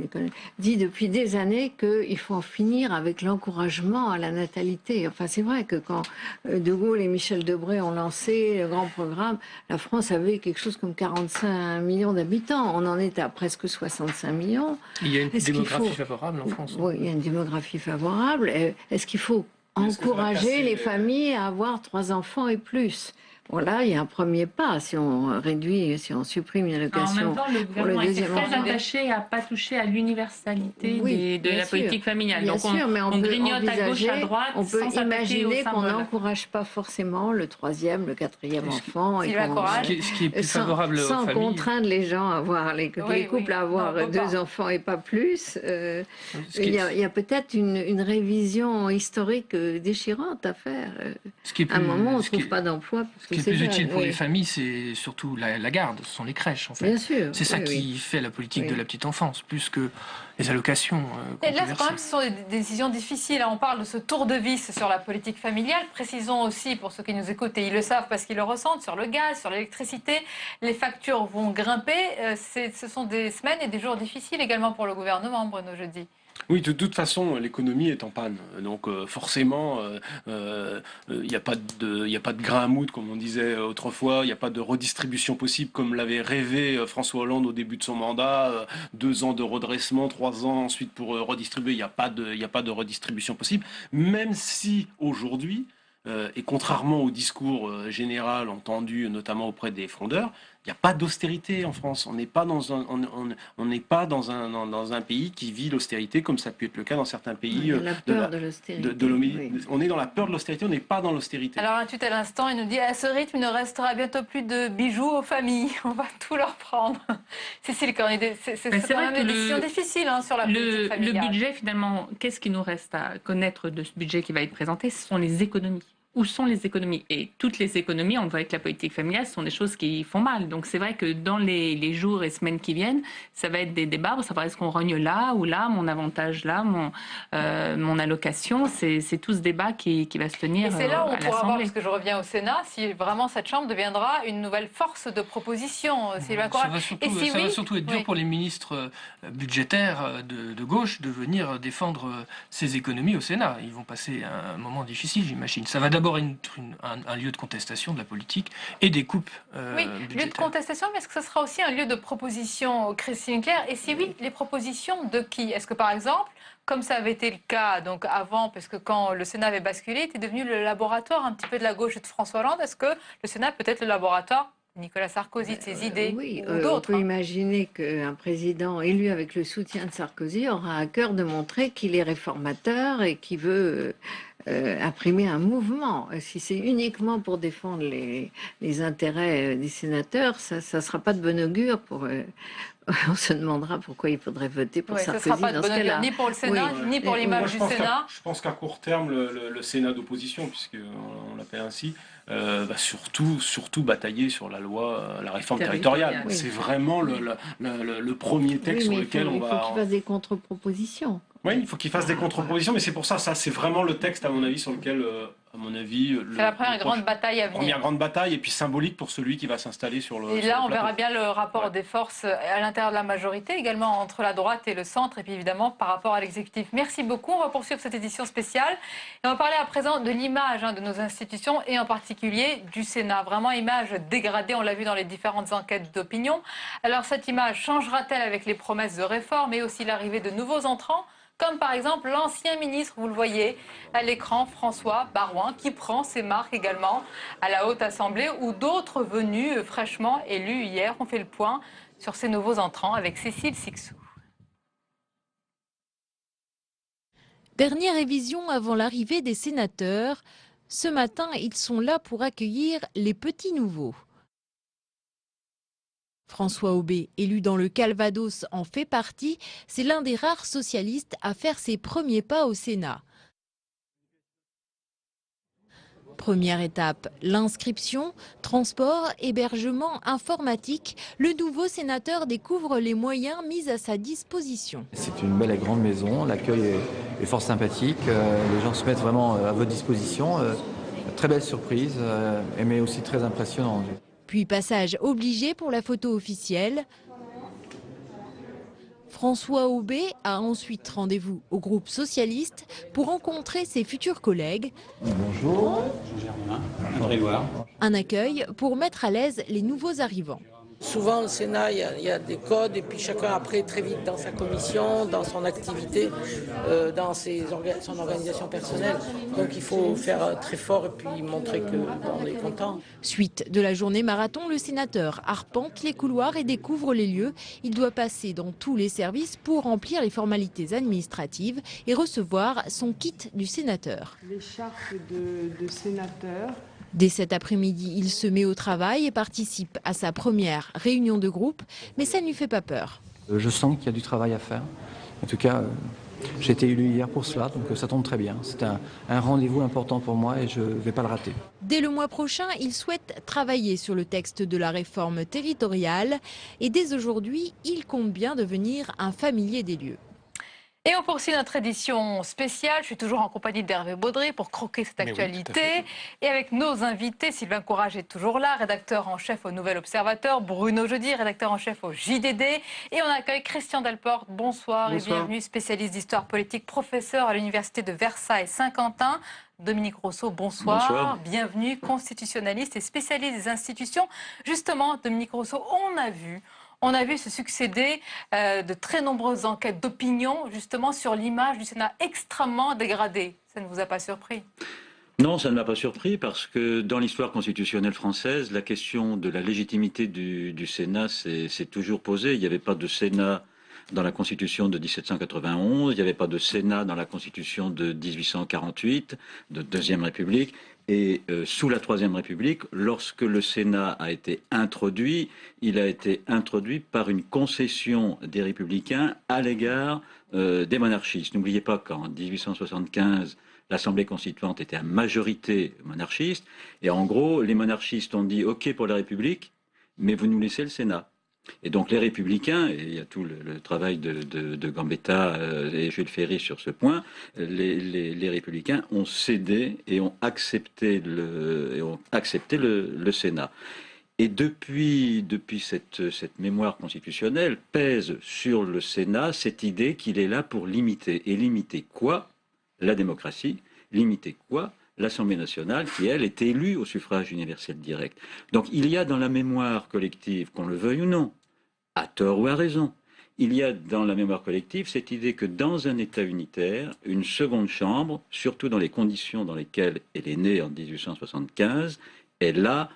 dit depuis des années qu'il faut en finir avec l'encouragement à la natalité. Enfin, c'est vrai que quand De Gaulle et Michel Debré ont lancé le grand programme, la France avait quelque chose comme 45 millions d'habitants. On en est à presque 65 millions. Il y a une démographie favorable en France. Oui, il y a une démographie favorable. Est-ce qu'il faut encourager les familles à avoir 3 enfants et plus? Bon, là, il y a un premier pas. Si on réduit, si on supprime l'allocation pour le deuxième enfant. Très attaché à ne pas toucher à l'universalité de la politique familiale. Bien donc sûr, mais on grignote à gauche, à droite. On peut imaginer qu'on n'encourage pas forcément le 3e, le 4e enfant. Ce qui est plus favorable aux familles. Sans contraindre les gens à avoir, les couples à avoir 2 enfants et pas plus. Il y a peut-être une révision historique déchirante à faire. À un moment, on ne trouve pas d'emploi. Ce qui est plus utile pour les familles, c'est surtout la garde, ce sont les crèches en fait. Bien sûr. C'est ça qui fait la politique de la petite enfance, plus que les allocations. Et là, quand même, ce sont des décisions difficiles. On parle de ce tour de vis sur la politique familiale. Précisons aussi, pour ceux qui nous écoutent, et ils le savent parce qu'ils le ressentent, sur le gaz, sur l'électricité, les factures vont grimper. Ce sont des semaines et des jours difficiles également pour le gouvernement, Bruno, je dis. Oui, de toute façon, l'économie est en panne. Donc forcément, il n'y a pas de grain à moudre, comme on disait autrefois. Il n'y a pas de redistribution possible, comme l'avait rêvé François Hollande au début de son mandat. 2 ans de redressement, 3 ans ensuite pour redistribuer. Il n'y a pas de redistribution possible. Même si aujourd'hui, et contrairement au discours général entendu notamment auprès des frondeurs, il n'y a pas d'austérité en France. On n'est pas dans un pays qui vit l'austérité comme ça peut être le cas dans certains pays. La peur de l'austérité. On est dans la peur de l'austérité, on n'est pas dans l'austérité. Alors un tweet à l'instant, il nous dit à ce rythme, il ne restera bientôt plus de bijoux aux familles. On va tout leur prendre. Cécile, c'est quand même des décisions difficiles sur la politique familiale. Le budget, finalement, qu'est-ce qui nous reste à connaître de ce budget qui va être présenté? Ce sont les économies. Où sont les économies? Et toutes les économies, on le voit avec la politique familiale, ce sont des choses qui font mal. Donc c'est vrai que dans les jours et semaines qui viennent, ça va être des débats pour savoir est-ce qu'on rogne là ou là, mon avantage là, mon allocation. C'est tout ce débat qui va se tenir à l'Assemblée. Et c'est là où on pourra voir, parce que je reviens au Sénat, si vraiment cette Chambre deviendra une nouvelle force de proposition. Ça va surtout être dur pour les ministres budgétaires de gauche de venir défendre ces économies au Sénat. Ils vont passer un moment difficile, j'imagine. Ça va d'abord un lieu de contestation de la politique et des coupes budgétaires. Lieu de contestation, mais est-ce que ce sera aussi un lieu de proposition, Christine Claire? Et si oui, les propositions de qui? Est-ce que par exemple, comme ça avait été le cas donc avant, parce que quand le Sénat avait basculé, était devenu le laboratoire un petit peu de la gauche et de François Hollande, est-ce que le Sénat peut être le laboratoire Nicolas Sarkozy, de ses idées ou d'autres? On peut imaginer qu'un président élu avec le soutien de Sarkozy aura à cœur de montrer qu'il est réformateur et qu'il veut imprimer un mouvement. Si c'est uniquement pour défendre les intérêts des sénateurs, ça ne sera pas de bon augure pour... on se demandera pourquoi il faudrait voter pour Sarkozy dans ce cas-là. Ce ne sera pas de bon augure ni pour le Sénat, ni pour l'image du Sénat. Je pense qu'à court terme, le Sénat d'opposition, puisqu'on l'appelle ainsi, va surtout batailler sur la loi, la réforme territoriale. Oui. C'est vraiment le premier texte sur lequel on va... Il faut qu'il fasse des contre-propositions. Oui, il faut qu'il fasse des contre-propositions, mais c'est pour ça, c'est vraiment le texte, à mon avis, sur lequel, à mon avis... C'est la première grande bataille à venir. Première grande bataille, et puis symbolique pour celui qui va s'installer sur le... Et là, on verra bien le rapport des forces à l'intérieur de la majorité, également entre la droite et le centre, et puis évidemment par rapport à l'exécutif. Merci beaucoup, on va poursuivre cette édition spéciale. Et on va parler à présent de l'image de nos institutions, et en particulier du Sénat. Vraiment image dégradée, on l'a vu dans les différentes enquêtes d'opinion. Alors cette image changera-t-elle avec les promesses de réforme et aussi l'arrivée de nouveaux entrants ? Comme par exemple l'ancien ministre, vous le voyez à l'écran, François Baroin, qui prend ses marques également à la Haute Assemblée, ou d'autres venus fraîchement élus hier. On fait le point sur ces nouveaux entrants avec Cécile Sixou. Dernière révision avant l'arrivée des sénateurs. Ce matin, ils sont là pour accueillir les petits nouveaux. François Aubé, élu dans le Calvados, en fait partie. C'est l'un des rares socialistes à faire ses premiers pas au Sénat. Première étape, l'inscription, transport, hébergement, informatique. Le nouveau sénateur découvre les moyens mis à sa disposition. C'est une belle et grande maison, l'accueil est fort sympathique, les gens se mettent vraiment à votre disposition. Très belle surprise, mais aussi très impressionnante. Puis passage obligé pour la photo officielle. François Aubé a ensuite rendez-vous au groupe socialiste pour rencontrer ses futurs collègues. Bonjour. André Loire. Un accueil pour mettre à l'aise les nouveaux arrivants. Souvent, au Sénat, il y a des codes et puis chacun après, très vite, dans sa commission, dans son activité, dans son organisation personnelle. Donc il faut faire très fort et puis montrer qu'on est content. Suite de la journée marathon, le sénateur arpente les couloirs et découvre les lieux. Il doit passer dans tous les services pour remplir les formalités administratives et recevoir son kit du sénateur. L'écharpe de sénateur. Dès cet après-midi, il se met au travail et participe à sa première réunion de groupe, mais ça ne lui fait pas peur. Je sens qu'il y a du travail à faire. En tout cas, j'ai été élu hier pour cela, donc ça tombe très bien. C'est un rendez-vous important pour moi et je ne vais pas le rater. Dès le mois prochain, il souhaite travailler sur le texte de la réforme territoriale et dès aujourd'hui, il compte bien devenir un familier des lieux. Et on poursuit notre édition spéciale. Je suis toujours en compagnie d'Hervé Baudry pour croquer cette actualité. Et avec nos invités, Sylvain Courage est toujours là, rédacteur en chef au Nouvel Observateur, Bruno Jeudi, rédacteur en chef au JDD. Et on accueille Christian Delporte. Bonsoir et bienvenue, spécialiste d'histoire politique, professeur à l'université de Versailles-Saint-Quentin. Dominique Rousseau, bonsoir. Bonsoir. Bienvenue, constitutionnaliste et spécialiste des institutions. Justement, Dominique Rousseau, on a vu se succéder de très nombreuses enquêtes d'opinion, justement, sur l'image du Sénat extrêmement dégradée. Ça ne vous a pas surpris? Non, ça ne m'a pas surpris parce que dans l'histoire constitutionnelle française, la question de la légitimité du Sénat s'est toujours posée. Il n'y avait pas de Sénat dans la Constitution de 1791, il n'y avait pas de Sénat dans la Constitution de 1848, de Deuxième République. Et sous la Troisième République, lorsque le Sénat a été introduit, il a été introduit par une concession des Républicains à l'égard des monarchistes. N'oubliez pas qu'en 1875, l'Assemblée constituante était à majorité monarchiste. Et en gros, les monarchistes ont dit « OK pour la République, mais vous nous laissez le Sénat ». Et donc les Républicains, et il y a tout le travail de Gambetta et Jules Ferry sur ce point, les Républicains ont cédé et ont accepté le Sénat. Et depuis cette mémoire constitutionnelle, pèse sur le Sénat cette idée qu'il est là pour limiter. Et limiter quoi? La démocratie. Limiter quoi? L'Assemblée nationale, qui, elle, est élue au suffrage universel direct. Donc il y a dans la mémoire collective, qu'on le veuille ou non, à tort ou à raison, il y a dans la mémoire collective cette idée que dans un État unitaire, une seconde chambre, surtout dans les conditions dans lesquelles elle est née en 1875, est là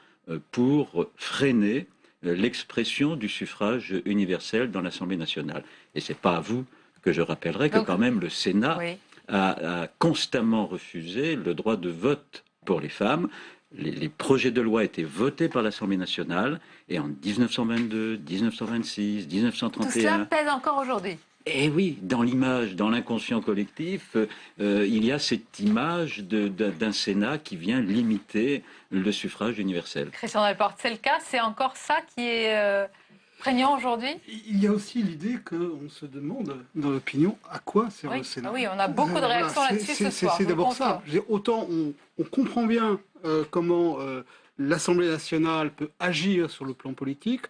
pour freiner l'expression du suffrage universel dans l'Assemblée nationale. Et ce n'est pas à vous que je rappellerai que quand même le Sénat a constamment refusé le droit de vote pour les femmes. Les projets de loi étaient votés par l'Assemblée nationale et en 1922, 1926, 1931... Tout cela pèse encore aujourd'hui. Et oui, dans l'image, dans l'inconscient collectif, il y a cette image d'un Sénat qui vient limiter le suffrage universel. Christian Delporte, c'est le cas, c'est encore ça qui est prégnant aujourd'hui? Il y a aussi l'idée qu'on se demande dans l'opinion à quoi sert le Sénat. Oui, on a beaucoup de réactions là-dessus ce soir. C'est d'abord ça. Autant on comprend bien comment l'Assemblée nationale peut agir sur le plan politique,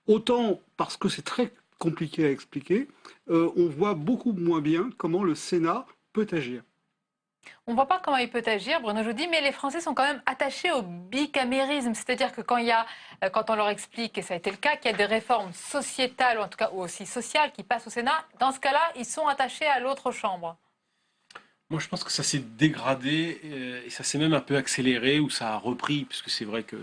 autant parce que c'est très compliqué à expliquer, on voit beaucoup moins bien comment le Sénat peut agir. On ne voit pas comment il peut agir, Bruno Joudy, mais les Français sont quand même attachés au bicamérisme. C'est-à-dire que quand on leur explique, et ça a été le cas, qu'il y a des réformes sociétales, ou en tout cas ou aussi sociales, qui passent au Sénat, dans ce cas-là, ils sont attachés à l'autre chambre. Moi, je pense que ça s'est dégradé et ça s'est même un peu accéléré, ou ça a repris, puisque c'est vrai que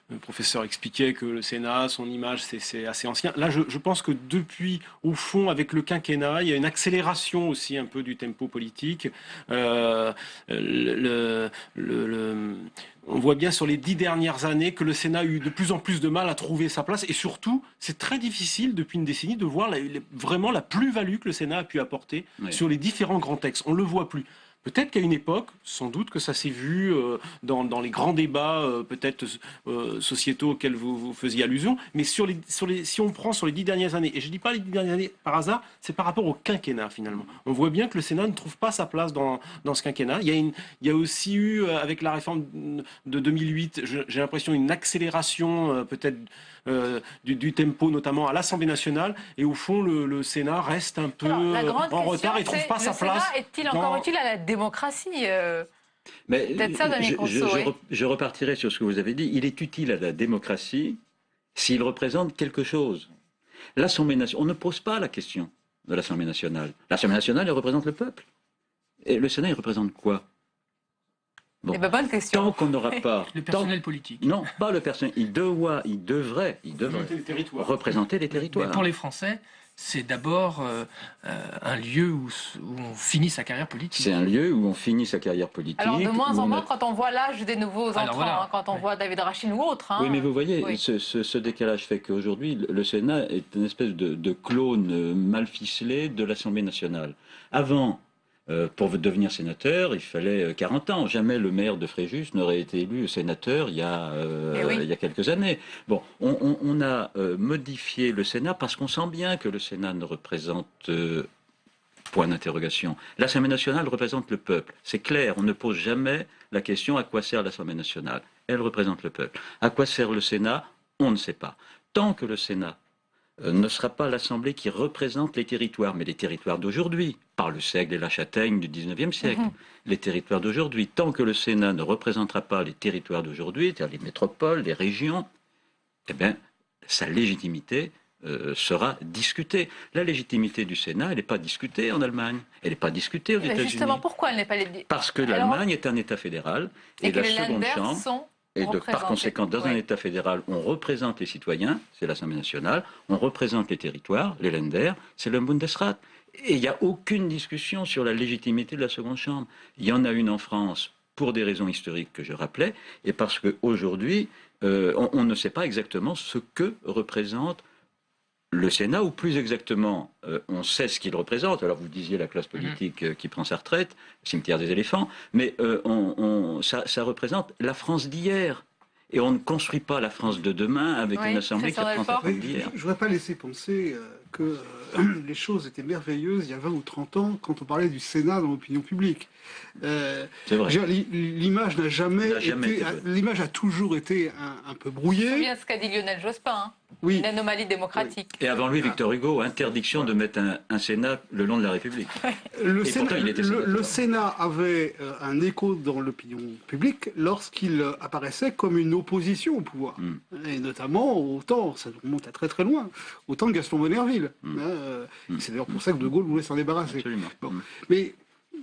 le professeur expliquait que le Sénat, son image, c'est assez ancien. Là, je pense que depuis, au fond, avec le quinquennat, il y a une accélération aussi un peu du tempo politique. On voit bien sur les 10 dernières années que le Sénat a eu de plus en plus de mal à trouver sa place. Et surtout, c'est très difficile depuis une décennie de voir vraiment la plus-value que le Sénat a pu apporter sur les différents grands textes. On ne le voit plus. Peut-être qu'à une époque, sans doute que ça s'est vu dans les grands débats peut-être sociétaux auxquels vous faisiez allusion, mais si on prend sur les 10 dernières années, et je ne dis pas les 10 dernières années par hasard, c'est par rapport au quinquennat finalement. On voit bien que le Sénat ne trouve pas sa place dans ce quinquennat. Il y a aussi eu, avec la réforme de 2008, j'ai l'impression une accélération peut-être du tempo, notamment à l'Assemblée nationale, et au fond le Sénat reste un peu en retard et ne trouve pas sa place. Le Sénat est-il encore utile à la démocratie Peut-être ça, Daniel Conso, je repartirai sur ce que vous avez dit. Il est utile à la démocratie s'il représente quelque chose. L'Assemblée nationale, on ne pose pas la question de l'Assemblée nationale. L'Assemblée nationale, elle représente le peuple. Et le Sénat, il représente quoi? Bon. Bonne question. Tant qu'on n'aura pas... Le personnel politique. Non, pas le personnel. Il devrait représenter les territoires. Mais pour les Français, c'est d'abord un lieu où on finit sa carrière politique. C'est un lieu où on finit sa carrière politique. Alors de moins en moins quand on voit l'âge des nouveaux entrants, quand on voit David Rachin ou autre. Oui, mais vous voyez, ce décalage fait qu'aujourd'hui, le Sénat est une espèce de clone mal ficelé de l'Assemblée nationale. Avant... pour devenir sénateur, il fallait 40 ans. Jamais le maire de Fréjus n'aurait été élu sénateur il y a quelques années. Bon, on a modifié le Sénat parce qu'on sent bien que le Sénat ne représente... point d'interrogation. L'Assemblée nationale représente le peuple. C'est clair, on ne pose jamais la question à quoi sert l'Assemblée nationale. Elle représente le peuple. À quoi sert le Sénat? On ne sait pas. Tant que le Sénat ne sera pas l'Assemblée qui représente les territoires, mais les territoires d'aujourd'hui, par le seigle et la châtaigne du 19e siècle, les territoires d'aujourd'hui. Tant que le Sénat ne représentera pas les territoires d'aujourd'hui, c'est-à-dire les métropoles, les régions, eh bien, sa légitimité sera discutée. La légitimité du Sénat, elle n'est pas discutée en Allemagne, elle n'est pas discutée aux États-Unis. Justement, pourquoi elle n'est pas Parce que l'Allemagne est un État fédéral et la seconde chambre... Et par conséquent, dans un État fédéral, on représente les citoyens, c'est l'Assemblée nationale, on représente les territoires, les Länder, c'est le Bundesrat. Et il n'y a aucune discussion sur la légitimité de la seconde chambre. Il y en a une en France pour des raisons historiques que je rappelais, et parce qu'aujourd'hui, on ne sait pas exactement ce que représente le Sénat, ou plus exactement, on sait ce qu'il représente. Alors vous disiez la classe politique qui prend sa retraite, le cimetière des éléphants, mais ça représente la France d'hier. Et on ne construit pas la France de demain avec une assemblée qui reprend sa France d'hier. Je ne voudrais pas laisser penser que les choses étaient merveilleuses il y a 20 ou 30 ans quand on parlait du Sénat dans l'opinion publique. C'est vrai. L'image n'a jamais été... L'image a toujours été un peu brouillée. C'est bien ce qu'a dit Lionel Jospin. Oui. Une anomalie démocratique. Et avant lui, Victor Hugo, interdiction de mettre un Sénat le long de la République. Le Sénat avait un écho dans l'opinion publique lorsqu'il apparaissait comme une opposition au pouvoir. Et notamment, autant, ça remonte à très très loin, autant de Gaston Monnerville. C'est d'ailleurs pour ça que De Gaulle voulait s'en débarrasser. Bon. Mais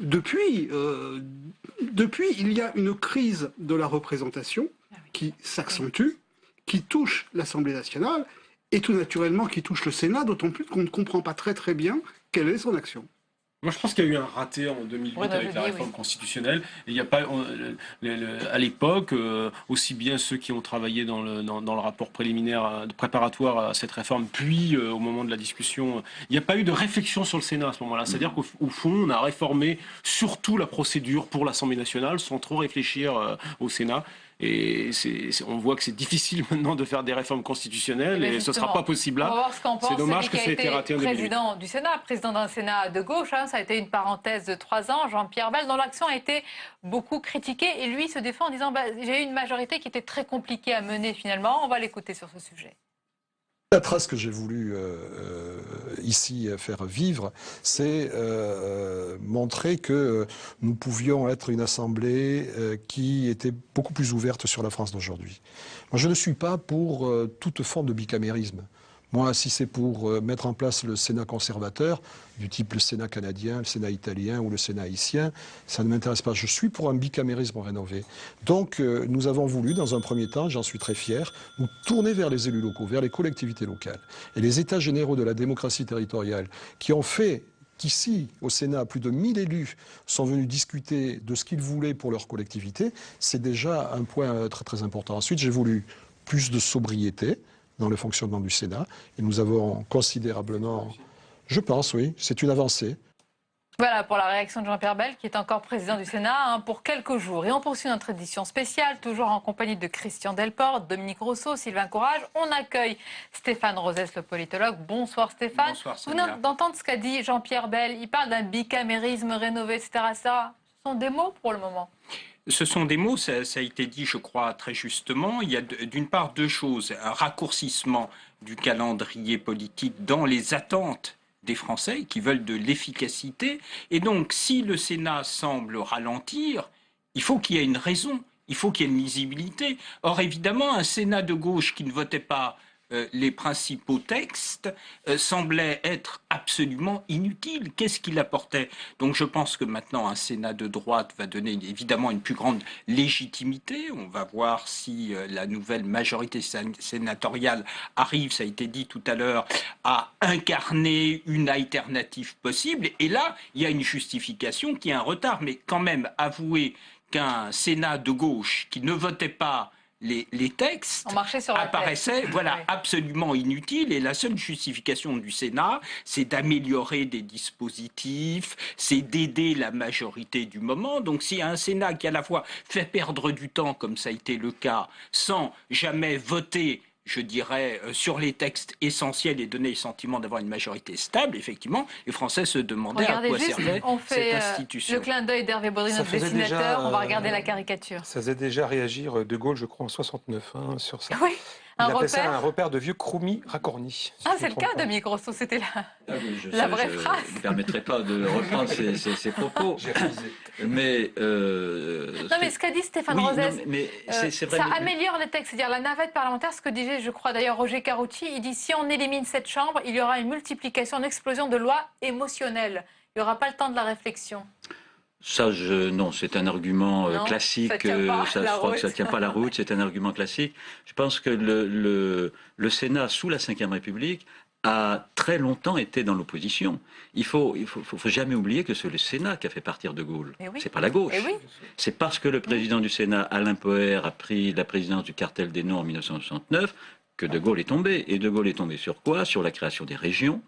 depuis, il y a une crise de la représentation qui s'accentue, qui touche l'Assemblée nationale et tout naturellement qui touche le Sénat, d'autant plus qu'on ne comprend pas très très bien quelle est son action. Moi, je pense qu'il y a eu un raté en 2008 avec la réforme constitutionnelle. Et il n'y a pas, à l'époque, aussi bien ceux qui ont travaillé dans le rapport préliminaire, préparatoire à cette réforme, puis au moment de la discussion, il n'y a pas eu de réflexion sur le Sénat à ce moment-là. C'est-à-dire qu'au fond, on a réformé surtout la procédure pour l'Assemblée nationale sans trop réfléchir au Sénat. Et on voit que c'est difficile maintenant de faire des réformes constitutionnelles et ce ne sera pas possible là. On va voir ce qu'en pense c'est dommage que celui ça ait été raté en 2008. Président du Sénat, président d'un Sénat de gauche, ça a été une parenthèse de 3 ans, Jean-Pierre Bel, dont l'action a été beaucoup critiquée et lui se défend en disant j'ai eu une majorité qui était très compliquée à mener finalement. On va l'écouter sur ce sujet. La trace que j'ai voulu ici faire vivre, c'est montrer que nous pouvions être une assemblée qui était beaucoup plus ouverte sur la France d'aujourd'hui. Moi, je ne suis pas pour toute forme de bicamérisme. Moi, si c'est pour mettre en place le Sénat conservateur, du type le Sénat canadien, le Sénat italien ou le Sénat haïtien, ça ne m'intéresse pas. Je suis pour un bicamérisme rénové. Donc, nous avons voulu, dans un premier temps, j'en suis très fier, nous tourner vers les élus locaux, vers les collectivités locales. Et les états généraux de la démocratie territoriale qui ont fait qu'ici, au Sénat, plus de 1000 élus sont venus discuter de ce qu'ils voulaient pour leur collectivité, c'est déjà un point très très important. Ensuite, j'ai voulu plus de sobriété dans le fonctionnement du Sénat. Et nous avons considérablement, je pense, oui, c'est une avancée. Voilà pour la réaction de Jean-Pierre Bel, qui est encore président du Sénat pour quelques jours. Et on poursuit notre édition spéciale, toujours en compagnie de Christian Delporte, Dominique Rousseau, Sylvain Courage. On accueille Stéphane Rosès, le politologue. Bonsoir Stéphane. Bonsoir, vous venez d'entendre ce qu'a dit Jean-Pierre Bel. Il parle d'un bicamérisme rénové, etc. Ça, ce sont des mots pour le moment. Ce sont des mots, ça a été dit, je crois, très justement. Il y a d'une part deux choses. Un raccourcissement du calendrier politique dans les attentes des Français qui veulent de l'efficacité. Et donc, si le Sénat semble ralentir, il faut qu'il y ait une raison, il faut qu'il y ait une lisibilité. Or, évidemment, un Sénat de gauche qui ne votait pas les principaux textes semblait être absolument inutile. Qu'est-ce qu'il apportait? Donc je pense que maintenant un Sénat de droite va donner évidemment une plus grande légitimité. On va voir si la nouvelle majorité sénatoriale arrive, ça a été dit tout à l'heure, à incarner une alternative possible. Et là, il y a une justification qui a un retard. Mais quand même, avouer qu'un Sénat de gauche qui ne votait pas les textes apparaissaient absolument inutiles et la seule justification du Sénat, c'est d'améliorer des dispositifs, c'est d'aider la majorité du moment. Donc s'il y a un Sénat qui à la fois fait perdre du temps, comme ça a été le cas, sans jamais voter, je dirais, sur les textes essentiels et donner le sentiment d'avoir une majorité stable, effectivement, les Français se demandaient à quoi servait cette institution. Le clin d'œil d'Hervé Baudry, notre dessinateur, on va regarder la caricature. Ça faisait déjà réagir De Gaulle, je crois, en 69, sur ça. Oui. Il appelait ça un repère de vieux croumis racornis. Ah, c'est le cas de Dominique Rousseau, c'était la vraie phrase. Je ne permettrai pas de reprendre ces propos. Mais non, mais ce qu'a dit Stéphane Rosès, ça améliore les textes. C'est-à-dire la navette parlementaire, ce que disait, je crois d'ailleurs, Roger Carucci, il dit si on élimine cette chambre, il y aura une multiplication, une explosion de lois émotionnelles. Il n'y aura pas le temps de la réflexion. Ça, non, c'est un argument classique. Je crois que ça ne tient pas la route. C'est un argument classique. Je pense que le Sénat, sous la Ve République, a très longtemps été dans l'opposition. Il faut jamais oublier que c'est le Sénat qui a fait partir De Gaulle. C'est pas la gauche. C'est parce que le président du Sénat, Alain Poher, a pris la présidence du cartel des noms en 1969 que De Gaulle est tombé. Et De Gaulle est tombé sur quoi? Sur la création des régions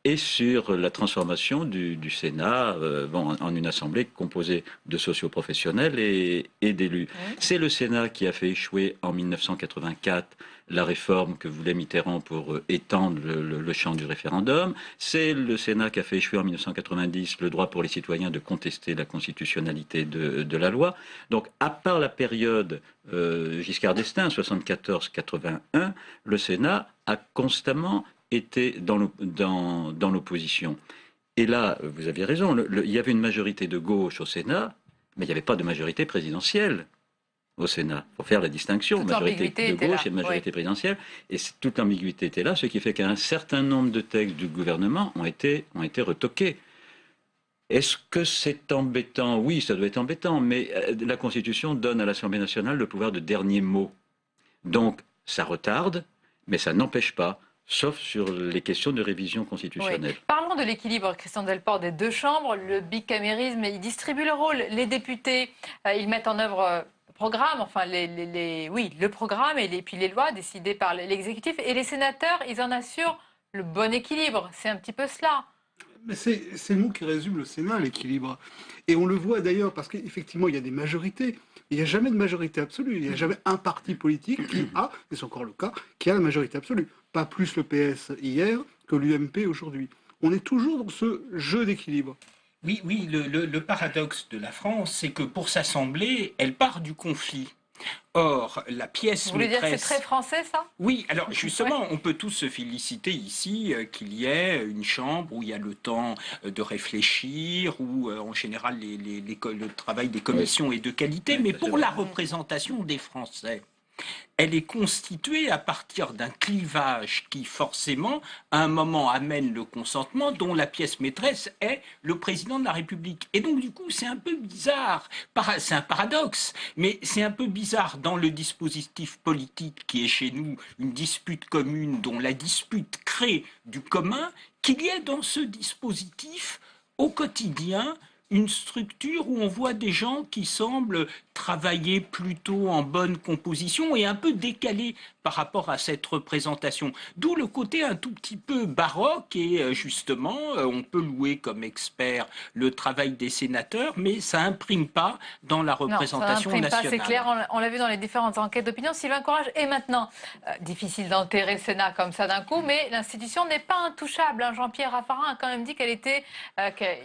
et sur la transformation du Sénat en une assemblée composée de socioprofessionnels et d'élus. C'est le Sénat qui a fait échouer en 1984 la réforme que voulait Mitterrand pour étendre le champ du référendum. C'est le Sénat qui a fait échouer en 1990 le droit pour les citoyens de contester la constitutionnalité de la loi. Donc, à part la période Giscard d'Estaing, 74-81, le Sénat a constamment était dans l'opposition. Et là, vous aviez raison, il y avait une majorité de gauche au Sénat, mais il n'y avait pas de majorité présidentielle au Sénat. Il faut faire la distinction, majorité de gauche et majorité présidentielle. Et toute l'ambiguïté était là, ce qui fait qu'un certain nombre de textes du gouvernement ont été retoqués. Est-ce que c'est embêtant? Oui, ça doit être embêtant, mais la Constitution donne à l'Assemblée nationale le pouvoir de dernier mot. Donc, ça retarde, mais ça n'empêche pas sauf sur les questions de révision constitutionnelle. Oui. Parlons de l'équilibre, Christian Delport, des deux chambres. Le bicamérisme, il distribue le rôle. Les députés, ils mettent en œuvre le programme, enfin, le programme et puis les lois décidées par l'exécutif. Et les sénateurs, ils en assurent le bon équilibre. C'est un petit peu cela. Mais c'est le mot qui résume le Sénat, l'équilibre. Et on le voit d'ailleurs, parce qu'effectivement, il y a des majorités. Il n'y a jamais de majorité absolue. Il n'y a jamais un parti politique qui a, et c'est encore le cas, qui a la majorité absolue. Pas plus le PS hier que l'UMP aujourd'hui. On est toujours dans ce jeu d'équilibre. Oui, le paradoxe de la France, c'est que pour s'assembler, elle part du conflit. Or, la pièce maîtresse... Vous voulez dire que c'est très français, ça? Oui, alors justement, on peut tous se féliciter ici qu'il y ait une chambre où il y a le temps de réfléchir, où en général le travail des commissions est de qualité, mais pour la représentation des Français, elle est constituée à partir d'un clivage qui, forcément, à un moment amène le consentement, dont la pièce maîtresse est le président de la République. Et donc, du coup, c'est un peu bizarre. C'est un paradoxe, mais c'est un peu bizarre dans le dispositif politique qui est chez nous une dispute commune, dont la dispute crée du commun, qu'il y ait dans ce dispositif, au quotidien, une structure où on voit des gens qui semblent travailler plutôt en bonne composition et un peu décalés par rapport à cette représentation. D'où le côté un tout petit peu baroque et justement, on peut louer comme expert le travail des sénateurs, mais ça imprime pas dans la représentation nationale. Non, ça imprime pas, c'est clair, on l'a vu dans les différentes enquêtes d'opinion. Sylvain Courage, et maintenant, difficile d'enterrer le Sénat comme ça d'un coup, mais l'institution n'est pas intouchable. Jean-Pierre Raffarin a quand même dit qu'il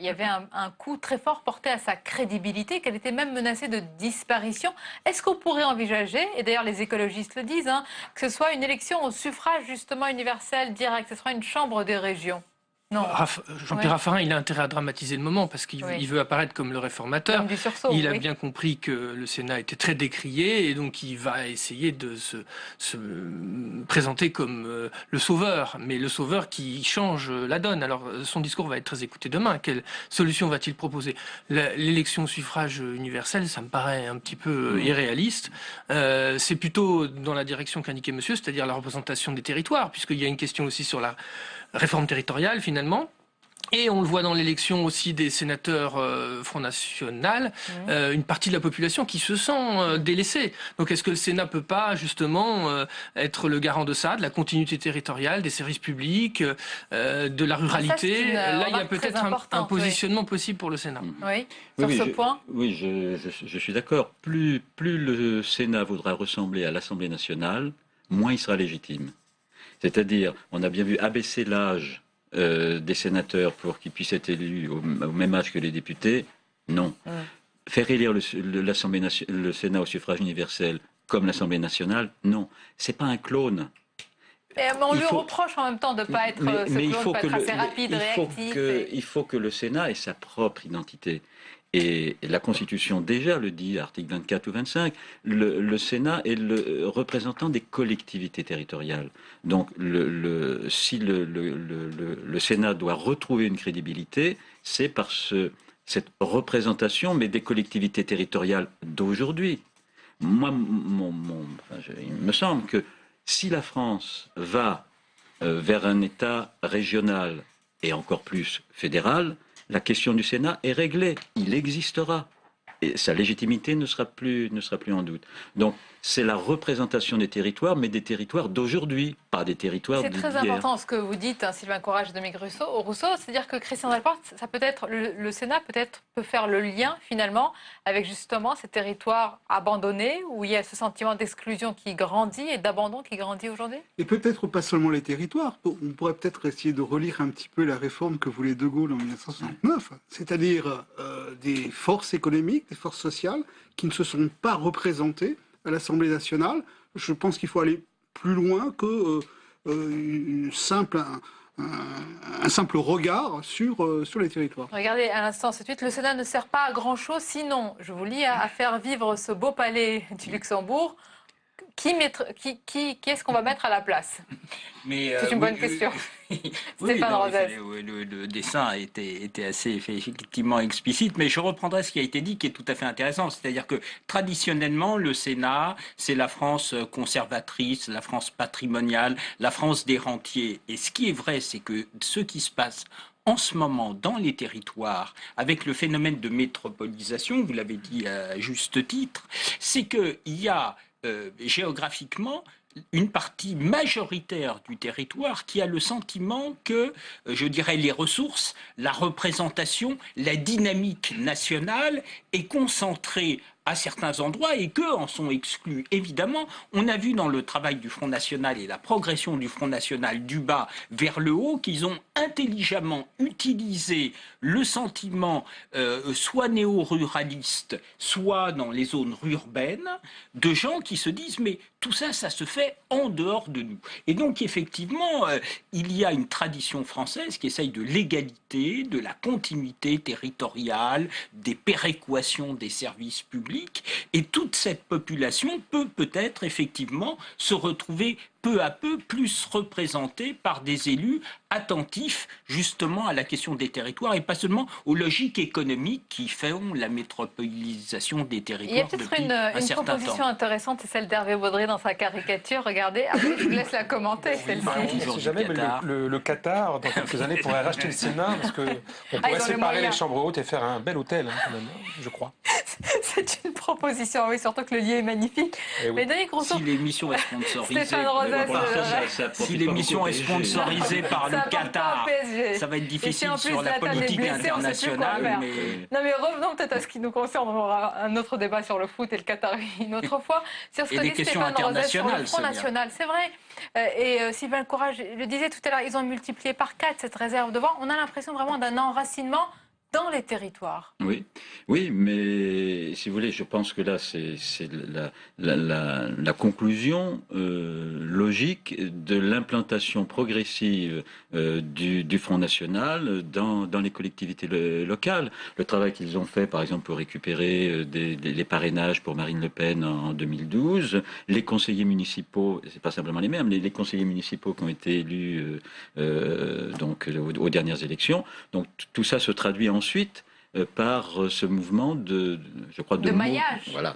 y avait un coup très fort porté à sa crédibilité, qu'elle était même menacée de disparition. Est-ce qu'on pourrait envisager, et d'ailleurs les écologistes le disent, que ce soit une élection au suffrage justement universel direct, que ce soit une chambre des régions? Non. Jean-Pierre Raffarin, il a intérêt à dramatiser le moment parce qu'il veut apparaître comme le réformateur. Comme du sursaut, il a bien compris que le Sénat était très décrié et donc il va essayer de se présenter comme le sauveur, mais le sauveur qui change la donne. Alors son discours va être très écouté demain. Quelle solution va-t-il proposer? L'élection au suffrage universel, ça me paraît un petit peu irréaliste. C'est plutôt dans la direction qu'indiquait monsieur, c'est-à-dire la représentation des territoires, puisqu'il y a une question aussi sur la réforme territoriale finalement. Et on le voit dans l'élection aussi des sénateurs Front National, une partie de la population qui se sent délaissée. Donc est-ce que le Sénat peut pas justement être le garant de ça, de la continuité territoriale, des services publics, de la ruralité? Là, il y a peut-être un positionnement possible pour le Sénat. Oui, sur ce point. Oui, je suis d'accord. Plus le Sénat voudra ressembler à l'Assemblée nationale, moins il sera légitime. C'est-à-dire, on a bien vu abaisser l'âge des sénateurs pour qu'ils puissent être élus au même âge que les députés, non. Faire élire le Sénat au suffrage universel comme l'Assemblée nationale, non. C'est pas un clone. Mais on lui reproche en même temps de ne pas être assez rapide, réactif. Il faut que le Sénat ait sa propre identité. Et la Constitution déjà le dit, article 24 ou 25, le Sénat est le représentant des collectivités territoriales. Donc si le Sénat doit retrouver une crédibilité, c'est par cette représentation, mais des collectivités territoriales d'aujourd'hui. Moi, il me semble que si la France va vers un État régional et encore plus fédéral, la question du Sénat est réglée. Il existera. Et sa légitimité ne sera plus en doute. Donc, c'est la représentation des territoires, mais des territoires d'aujourd'hui, pas des territoires d'hier. C'est très important ce que vous dites, Sylvain Courage et Dominique Rousseau, c'est-à-dire que Christian Delport, ça le Sénat peut faire le lien finalement avec justement ces territoires abandonnés où il y a ce sentiment d'exclusion qui grandit et d'abandon qui grandit aujourd'hui. Et peut-être pas seulement les territoires. On pourrait peut-être essayer de relire un petit peu la réforme que voulait De Gaulle en 1969, c'est-à-dire des forces économiques, des forces sociales qui ne se sont pas représentées à l'Assemblée nationale. Je pense qu'il faut aller plus loin que un simple regard sur les territoires. Regardez, à l'instant, c'est le Sénat ne sert pas à grand-chose, sinon, je vous lis, à faire vivre ce beau palais du Luxembourg qui est-ce qu'on va mettre à la place? C'est une bonne question. Stéphane Rosès. Le dessin était assez effectivement explicite, mais je reprendrai ce qui a été dit qui est tout à fait intéressant. C'est-à-dire que traditionnellement, le Sénat, c'est la France conservatrice, la France patrimoniale, la France des rentiers. Et ce qui est vrai, c'est que ce qui se passe en ce moment dans les territoires, avec le phénomène de métropolisation, vous l'avez dit à juste titre, c'est qu'il y a géographiquement une partie majoritaire du territoire qui a le sentiment que, je dirais, les ressources, la représentation, la dynamique nationale est concentrée à certains endroits et qu'eux en sont exclus. Évidemment, on a vu dans le travail du Front National et la progression du Front National du bas vers le haut qu'ils ont intelligemment utilisé le sentiment soit néo-ruraliste, soit dans les zones urbaines, de gens qui se disent mais tout ça, ça se fait en dehors de nous. Et donc effectivement, il y a une tradition française qui essaye de l'égalité, de la continuité territoriale, des péréquations des services publics. Et toute cette population peut peut-être effectivement se retrouver peu à peu plus représentée par des élus attentifs justement à la question des territoires et pas seulement aux logiques économiques qui font la métropolisation des territoires. Il y a peut-être une proposition intéressante, c'est celle d'Hervé Baudry dans sa caricature. Regardez, après je vous laisse la commenter, celle-ci. On ne sait jamais, mais le Qatar, dans quelques années, pourrait racheter le Sénat parce qu'on pourrait séparer les chambres hautes et faire un bel hôtel, quand même, je crois. C'est une proposition, oui, surtout que le lieu est magnifique. Mais Denis Crousseau, si l'émission est sponsorisée, si l'émission est sponsorisée par le Qatar, ça va être difficile sur la politique internationale. Non mais revenons peut-être à ce qui nous concerne. On aura un autre débat sur le foot et le Qatar une autre fois. Sur ce que dit Stéphane Rosès sur le Front National, c'est vrai. Et Sylvain Courage le disait tout à l'heure, ils ont multiplié par 4 cette réserve de voix. On a l'impression vraiment d'un enracinement dans les territoires. Oui, mais si vous voulez, je pense que là, c'est la conclusion logique de l'implantation progressive du Front National dans les collectivités locales. Le travail qu'ils ont fait, par exemple, pour récupérer les parrainages pour Marine Le Pen en 2012, les conseillers municipaux, c'est pas simplement les mêmes, les conseillers municipaux qui ont été élus donc aux dernières élections. Donc tout ça se traduit ensuite par ce mouvement de maillage. La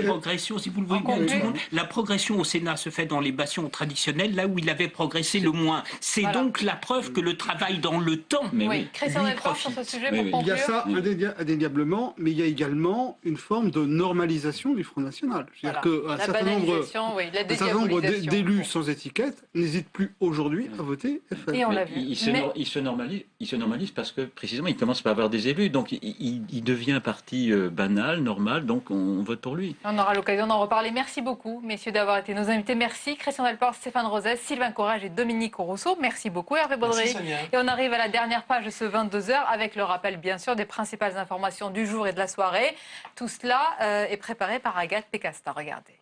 progression, si vous le voyez bien, la progression au Sénat se fait dans les bastions traditionnels, là où il avait progressé le moins. C'est donc la preuve que le travail dans le temps. Christian Delport sur ce sujet pour conclure. Il y a ça indéniablement, mais il y a également une forme de normalisation du Front National. C'est-à-dire qu'un certain nombre d'élus sans étiquette n'hésitent plus aujourd'hui à voter FN. Et on l'a vu. Il se normalise parce que précisément il commence par avoir des élus, donc il devient un parti banal, normal, donc on vote pour lui. On aura l'occasion d'en reparler. Merci beaucoup, messieurs, d'avoir été nos invités. Merci Christian Delport, Stéphane Rosès, Sylvain Courage et Dominique Rousseau. Merci beaucoup Hervé Baudry. Et on arrive à la dernière page de ce 22h avec le rappel bien sûr des principales informations du jour et de la soirée. Tout cela est préparé par Agathe Pécasta. Regardez.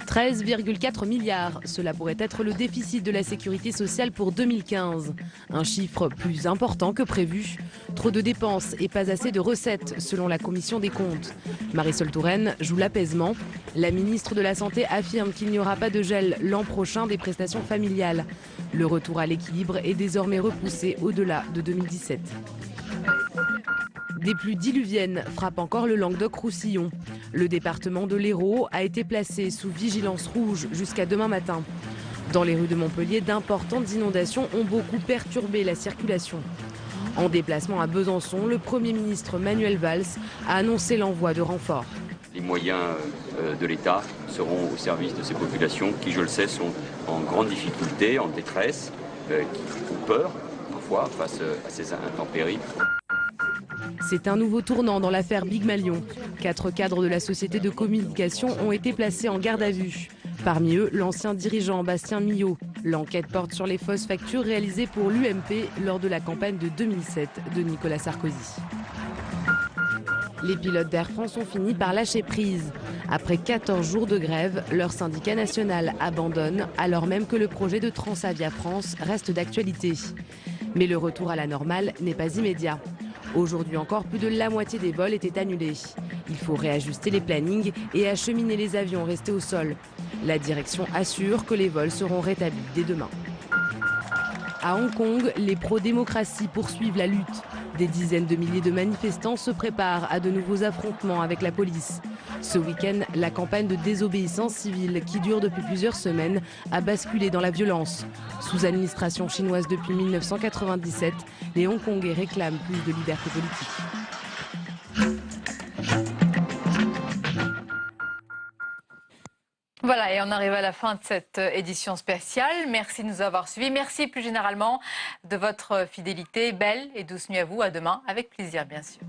13,4 milliards, cela pourrait être le déficit de la sécurité sociale pour 2015. Un chiffre plus important que prévu. Trop de dépenses et pas assez de recettes, selon la Commission des comptes. Marisol Touraine joue l'apaisement. La ministre de la Santé affirme qu'il n'y aura pas de gel l'an prochain des prestations familiales. Le retour à l'équilibre est désormais repoussé au-delà de 2017. Des pluies diluviennes frappent encore le Languedoc-Roussillon. Le département de l'Hérault a été placé sous vigilance rouge jusqu'à demain matin. Dans les rues de Montpellier, d'importantes inondations ont beaucoup perturbé la circulation. En déplacement à Besançon, le Premier ministre Manuel Valls a annoncé l'envoi de renforts. Les moyens de l'État seront au service de ces populations qui, je le sais, sont en grande difficulté, en détresse, qui ont peur parfois face à ces intempéries. C'est un nouveau tournant dans l'affaire Big Malion. 4 cadres de la société de communication ont été placés en garde à vue. Parmi eux, l'ancien dirigeant Bastien Millot. L'enquête porte sur les fausses factures réalisées pour l'UMP lors de la campagne de 2007 de Nicolas Sarkozy. Les pilotes d'Air France ont fini par lâcher prise. Après 14 jours de grève, leur syndicat national abandonne, alors même que le projet de Transavia France reste d'actualité. Mais le retour à la normale n'est pas immédiat. Aujourd'hui encore, plus de la moitié des vols étaient annulés. Il faut réajuster les plannings et acheminer les avions restés au sol. La direction assure que les vols seront rétablis dès demain. À Hong Kong, les pro-démocratie poursuivent la lutte. Des dizaines de milliers de manifestants se préparent à de nouveaux affrontements avec la police. Ce week-end, la campagne de désobéissance civile, qui dure depuis plusieurs semaines, a basculé dans la violence. Sous administration chinoise depuis 1997, les Hongkongais réclament plus de liberté politique. Voilà, et on arrive à la fin de cette édition spéciale. Merci de nous avoir suivis. Merci plus généralement de votre fidélité. Belle et douce nuit à vous. À demain, avec plaisir, bien sûr.